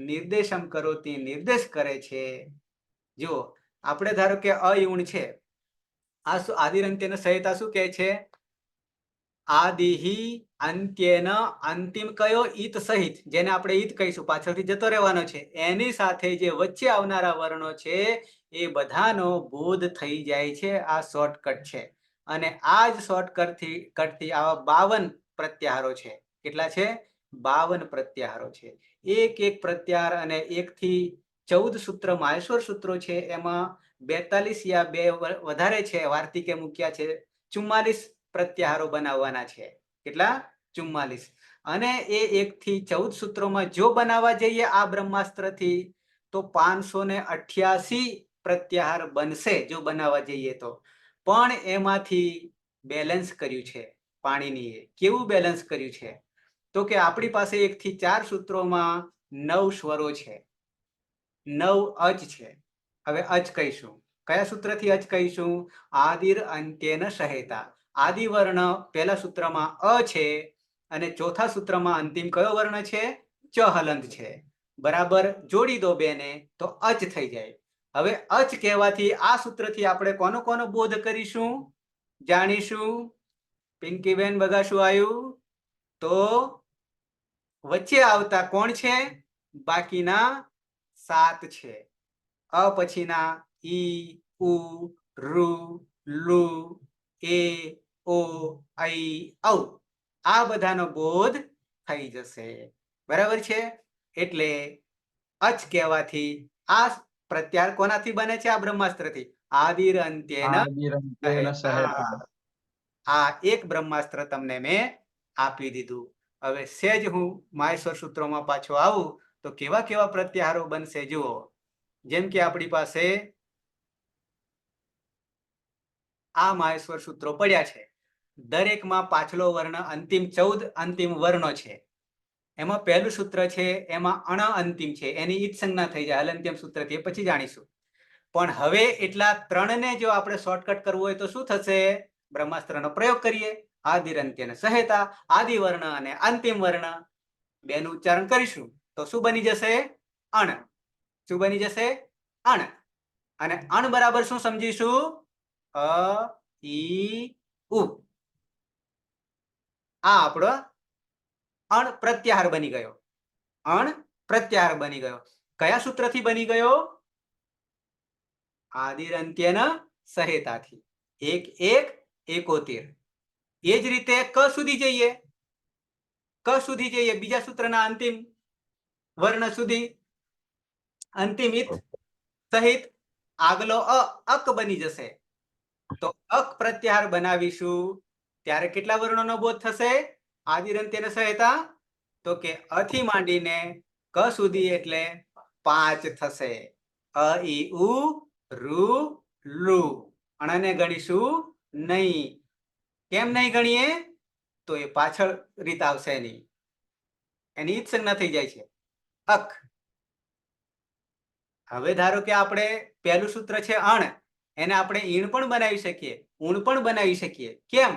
નિર્દેશમ કરોતી, નિર્દેશ કરે છે. જો આપણે ધારો કે અયુણ છે, આ આદિરંત્યન સંહિતા શું કહે છે? આદિહિ અંત્યેન, અંતિમ કયો? ઈત સહિત, જેને આપણે ઈત કહીશું, પાછળથી જતો રહેવાનો છે. એની સાથે જે વચ્ચે આવનારા વર્ણો છે એ બધાનો બોધ થઈ જાય છે. આ શોર્ટકટ છે. અને આ જ શોર્ટકટથી આવા 52 પ્રત્યાહારો છે. કેટલા છે? 52 પ્રત્યાહારો છે. એક એક પ્રત્યાહાર અને 1 થી 14 સૂત્ર માહેશ્વર સૂત્રો છે. એમાં 42 યા 2 વધારે છે, વાર્તિકે મૂક્યા છે. 44 પ્રત્યાહારો બનાવવાના છે. કેટલા? 44. અને એ 1 થી 14 સૂત્રોમાં જો બનાવવા જઈએ આ બ્રહ્માસ્ત્રથી, તો 588 પ્રત્યાહાર બનશે, જો બનાવવા જઈએ તો. પણ એમાંથી બેલેન્સ કર્યું છે પાણીનીએ. કેવું બેલેન્સ કર્યું છે? તો કે આપણી પાસે 1 થી 4 સૂત્રોમાં 9 સ્વરો છે, 9 અચ છે. હવે અચ કહીશું. કયા સૂત્રથી અચ કહીશું? આદિર અંત્યેન સહેતા. આદિ વર્ણ પહેલા સૂત્રમાં અ છે, અને ચોથા સૂત્રમાં અંતિમ કયો વર્ણ છે? ચ હલંત છે. બરાબર જોડી દો બેને તો અચ થઈ જાય. હવે અચ કહેવાથી આ સૂત્રથી આપણે કોનો કોનો બોધ કરીશું, જાણીશું? પિંકીબેન બગાશું આવ્યું? તો વચ્ચે આવતા કોણ છે? બાકીના 7 છે. અ પછીના ઈ, ઉ, ઋ, લુ, એ, ઓ, ઐ, ઔ, આ બધાનો બોધ થઈ જશે. બરાબર છે? એટલે અચ કહેવાથી આ પ્રત્યાહાર કોનાથી બને છે? આ બ્રહ્માસ્ત્રથી. આદિર અંત્યેન સહેતા. આ એક બ્રહ્માસ્ત્ર તમને મેં આપી દીધું. હવે સેજ હું માહેશ્વર સૂત્રોમાં પાછો આવું તો કેવા કેવા પ્રત્યાહારો બનશે જુઓ. જેમ કે આપણી પાસે આ માહેશ્વર સૂત્રો પડ્યા છે. દરેકમાં પાછલો વર્ણ અંતિમ 14 અંતિમ વર્ણો છે. એમાં પહેલું સૂત્ર છે, એમાં અણ અંતિમ છે, એની ઈત સંજ્ઞા થઈ જાય હલંત્યમ સૂત્રથી, પછી જાણીશું. પણ હવે એટલા 3 ને જો આપણે શોર્ટકટ કરવું હોય તો શું થશે? બ્રહ્માસ્ત્રનો પ્રયોગ કરીએ. આદિરંત્યન સહેતા, આદિ વર્ણ અને અંતિમ વર્ણ બેનું ઉચ્ચારણ કરીશું તો શું બની જશે? અણ. શું બની જશે? અણ. અને અણ બરાબર શું સમજીશું? અ, ઈ, ઉ. આ આપણો અણ પ્રત્યાહાર બની ગયો. અણ પ્રત્યાહાર બની ગયો. કયા સૂત્રથી બની ગયો? આદિરંત્યેન સહેતાથી 1 1 71. એ જ રીતે ક સુધી જઈએ, બીજા સૂત્રના અંતિમ વર્ણ સુધી, અંતિમ ઈત સહિત આગલો અક બની જશે. તો અક પ્રત્યાહાર બનાવીશું ત્યારે કેટલા વર્ણોનો બોધ થશે આદિરંત્યેન સહેતા? તો કે અ થી માંડીને ક સુધી એટલે 5 થશે. અ ઈ ઉ ઋ લુ. અણને ગણીશું નહીં. કેમ નહીં ગણીએ? તો એ પાછળ રીત આવશે એની ઈત સંજ્ઞા થઈ જાય છે અક. હવે ધારો કે આપણે પહેલું સૂત્ર છે અણ, એને આપણે ઈણ પણ બનાવી શકીએ, ઊણ પણ બનાવી શકીએ. કેમ?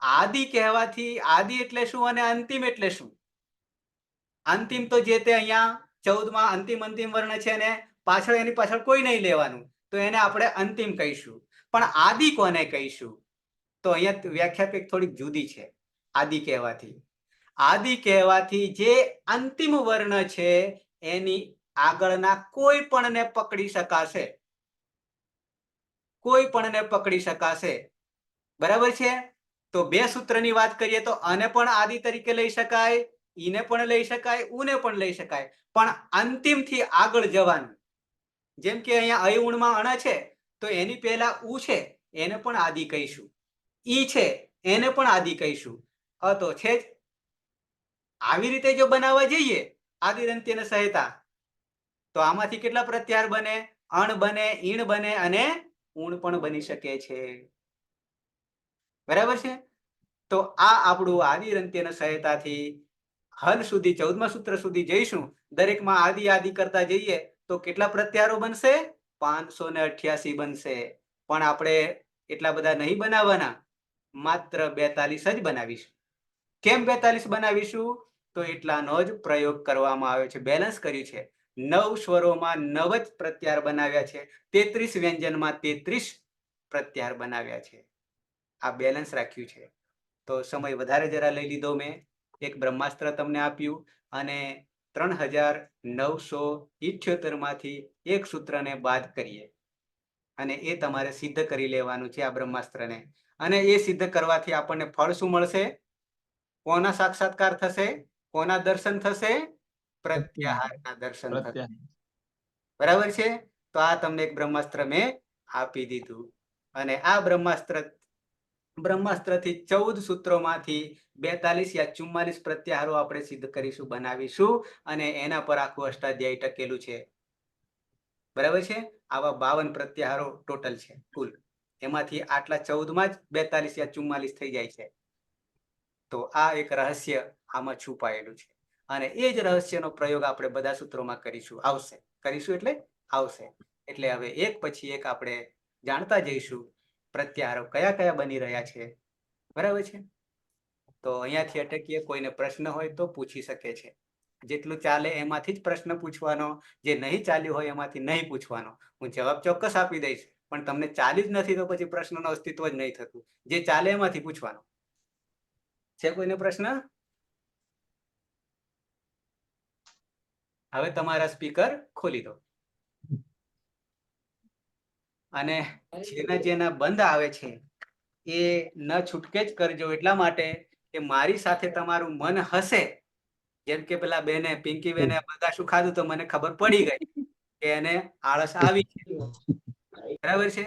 આદિ કહેવાથી આદિ એટલે શું અને અંતિમ એટલે શું? અંતિમ તો જે તે અહીંયા 14 માં અંતિમ વર્ણ છે અને પાછળ એની પાછળ કોઈ નહીં લેવાનું, તો એને આપણે અંતિમ કહીશું. પણ આદિ કોને કહીશું? તો અહીંયા વ્યાખ્યા કંઈક થોડીક જુદી છે. આદિ કહેવાથી જે અંતિમ વર્ણ છે એની આગળના કોઈ પણને પકડી શકાશે. બરાબર છે? તો બે સૂત્રની વાત કરીએ તો આને પણ આદિ તરીકે લઈ શકાય, ઈને પણ લઈ શકાય, ઉને પણ લઈ શકાય, પણ અંતિમથી આગળ જવાનું. જેમ કે અહીંયા અયુણમાં અણ છે તો એની પહેલા ઉ છે એને પણ આદિ કહીશું, ઈ છે એને પણ આદિ કહીશું. તો છે જ. આવી રીતે જો બનાવવા જઈએ આદિરંત્યેન સહેતા, તો આમાંથી કેટલા પ્રત્યાહાર બને? અણ બને, ઈણ બને અને ઊણ પણ બની શકે છે. બરાબર છે? તો આ આપણું આદિરંત્યેન સહેતાથી હલ સુધી 14મા સૂત્ર સુધી જઈશું. દરેકમાં આદિ કરતા જઈએ તો કેટલા પ્રત્યાહારો બનશે? 588 બનશે. પણ આપણે એટલા બધા નહીં બનાવવાના, માત્ર 42 જ બનાવીશું. કેમ 42 બનાવીશું? તો એટલાનો જ પ્રયોગ કરવામાં આવ્યો છે, બેલેન્સ કર્યું છે. 9 સ્વરોમાં 9 જ પ્રત્યાહાર બનાવ્યા છે, 33 વ્યંજનમાં 33 પ્રત્યાહાર બનાવ્યા છે. આ બેલેન્સ રાખ્યું છે. તો સમય વધારે જરા લઈ લીધો મેં. એક બ્રહ્માસ્ત્ર તમને આપ્યું અને 3978 માંથી એક સૂત્રને બાદ કરીએ અને એ તમારે સિદ્ધ કરી લેવાનું છે આ બ્રહ્માસ્ત્રને. અને એ સિદ્ધ કરવાથી આપણને ફળ શું મળશે? કોના સાક્ષાત્કાર થશે? કોના દર્શન થશે? પ્રત્યાહારના દર્શન થશે. બરાબર છે? તો આ તમને એક બ્રહ્માસ્ત્ર મેં આપી દીધું અને આ બ્રહ્માસ્ત્રથી 14 સૂત્રોમાંથી 42 યા 44 પ્રત્યાહારો આપણે સિદ્ધ કરીશું, બનાવીશું અને એના પર આખું અષ્ટાધ્યાયી ટકેલું છે. બરાબર છે? આવા 52 પ્રત્યાહારો ટોટલ છે કુલ. એમાંથી આટલા 14માં જ 42 યા 44 થઈ જાય છે. તો આ એક રહસ્ય આમાં છુપાયેલું છે અને એ જ રહસ્યનો પ્રયોગ આપણે બધા સૂત્રોમાં કરીશું. આવશે. એટલે હવે એક પછી એક આપણે જાણતા જઈશું પ્રત્યાહારો કયા કયા બની રહ્યા છે. બરાબર છે? તો અહીંયાથી અટકીએ. કોઈને પ્રશ્ન હોય તો પૂછી શકે છે. જેટલું ચાલે એમાંથી જ પ્રશ્ન પૂછવાનો, જે નહીં ચાલ્યું હોય એમાંથી નહીં પૂછવાનો. હું જવાબ ચોક્કસ આપી દઈશ, પણ તમને ચાલ્યું જ નથી તો પછી પ્રશ્નનું અસ્તિત્વ જ નહીં થતું. જે ચાલે એમાંથી પૂછવાનો. છે કોઈને પ્રશ્ન? હવે તમારા સ્પીકર ખોલી દો અને જેના બંધ આવે છે એ ન છૂટકે જ કરજો. એટલા માટે કે મારી સાથે તમારું મન હશે. જેમ કે પેલા બેને, પિંકી બેને બધા શું ખાધું તો મને ખબર પડી ગઈ કે એને આળસ આવી છે. બરાબર છે?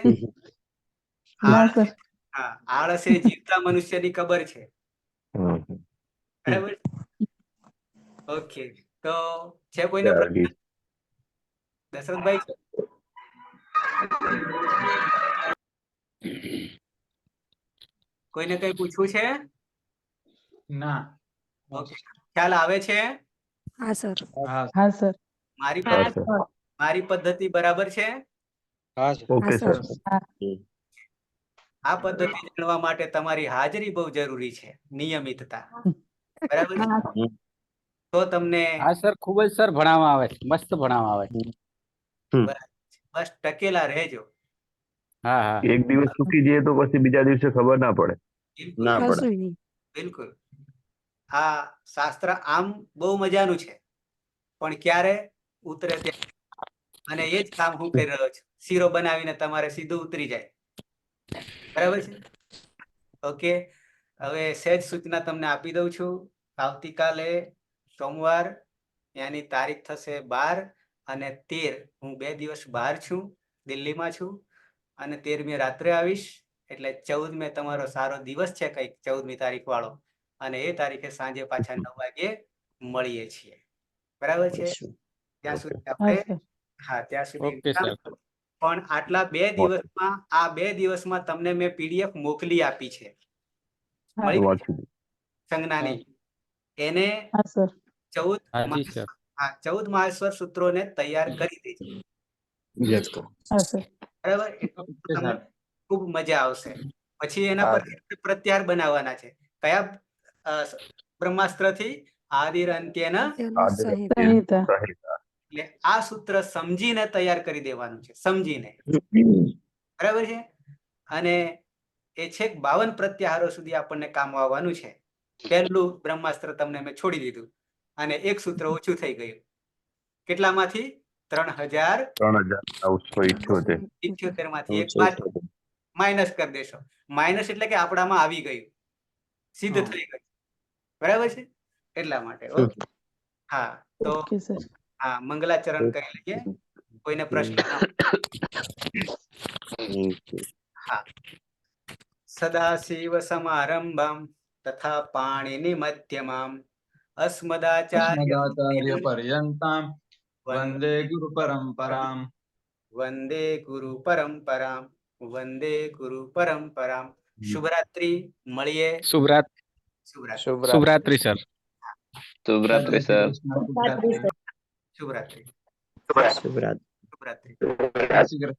આળસ એ જીવતા મનુષ્યની ખબર છે. બરાબર? ઓકે. તો છે કોઈને પ્રશ્ન? દશરથભાઈ, કોઈને કઈ પૂછવું છે? ના. ઓકે. ખ્યાલ આવે છે? હા સર. હા સર. મારી પદ્ધતિ બરાબર છે? Okay sir. આ પદ્ધતિ જાણવા માટે તમારી હાજરી બહુ જરૂરી છે, નિયમિતતા. બરાબર છે? તો તમને હા સર, ખૂબ જ સર ભણાવવામાં આવે છે, મસ્ત ભણાવવામાં આવે છે. બસ ટકેલા રહેજો. હા હા. એક દિવસ ચૂકી જઈએ તો પછી બીજા દિવસે ખબર ના પડે. બિલકુલ ના પડે. કશું નહીં. બિલકુલ. આ શાસ્ત્ર આમ બહુ મજાનું છે, પણ ક્યારે ઉતરે તે. અને એ જ કામ હું કરી રહ્યો છું. શીરો બનાવીને તમારે સીધું ઉતરી જાય. બરાબર છે? ઓકે. હવે સહેજ સૂચના તમને આપી દઉં છું. આવતીકાલે સોમવાર, એની તારીખ થશે 12 અને 13. હું 2 દિવસ બહાર છું, દિલ્હીમાં છું, અને 13મી રાત્રે આવીશ. એટલે 14મે તમારો સારો દિવસ છે કંઈક, 14મી તારીખ વાળો, અને એ તારીખે સાંજે પાછા 9 વાગે મળીએ છીએ. બરાબર છે? ત્યાં સુધી આપણે ત્યાં સુધી ઓકે સર. પણ આટલા 2 દિવસમાં આ 2 દિવસમાં તમને મેં PDF મોકલી આપી છે. મળી ગઈ? વાંચી લીધું. સંજ્ઞાની એને 14 હાજી સર. 14 મહાશ્વર સૂત્રોને તૈયાર કરી દેજો. બરાબર? તમને ખૂબ મજા આવશે. પછી એના પર પ્રત્યાહાર બનાવવાના છે. કયા બ્રહ્માસ્ત્રથી? આદિરંત્યેન. સંહિતા. એટલે આ સૂત્ર સમજીને તૈયાર કરી દેવાનું છે, સમજીને. બરાબર છે? અને એ છેક 52 પ્રત્યાહારો સુધી આપણને કામ આવવાનું છે. પહેલું બ્રહ્માસ્ત્ર તમને મેં છોડી દીધું અને એક સૂત્ર ઓછું થઈ ગયું. કેટલામાંથી? 3978 માંથી એક માઇનસ કરી દેશો. માઇનસ એટલે કે આપણામાં આવી ગયું, સિદ્ધ થઈ ગયું. બરાબર છે? એટલા માટે. ઓકે. હા, તો હા, મંગલાચરણ કરી લઈએ. કોઈને પ્રશ્ન ના હોય. હા. સદાશિવ સમારંભામ તથા પાણીની મધ્યમામ અસ્મદાચાર્ય પર્યંતામ વંદે ગુરુ પરંપરામ. વંદે ગુરુ પરંપરામ. વંદે ગુરુ પરંપરામ. શુભરાત્રિ. મળીએ. શુભરાત્રિ સર. શુભરાત્રિ સર. શુભરાત્રિ. શુભરાત્રી. શુભરાત્રિ. જય શ્રી કૃષ્ણ.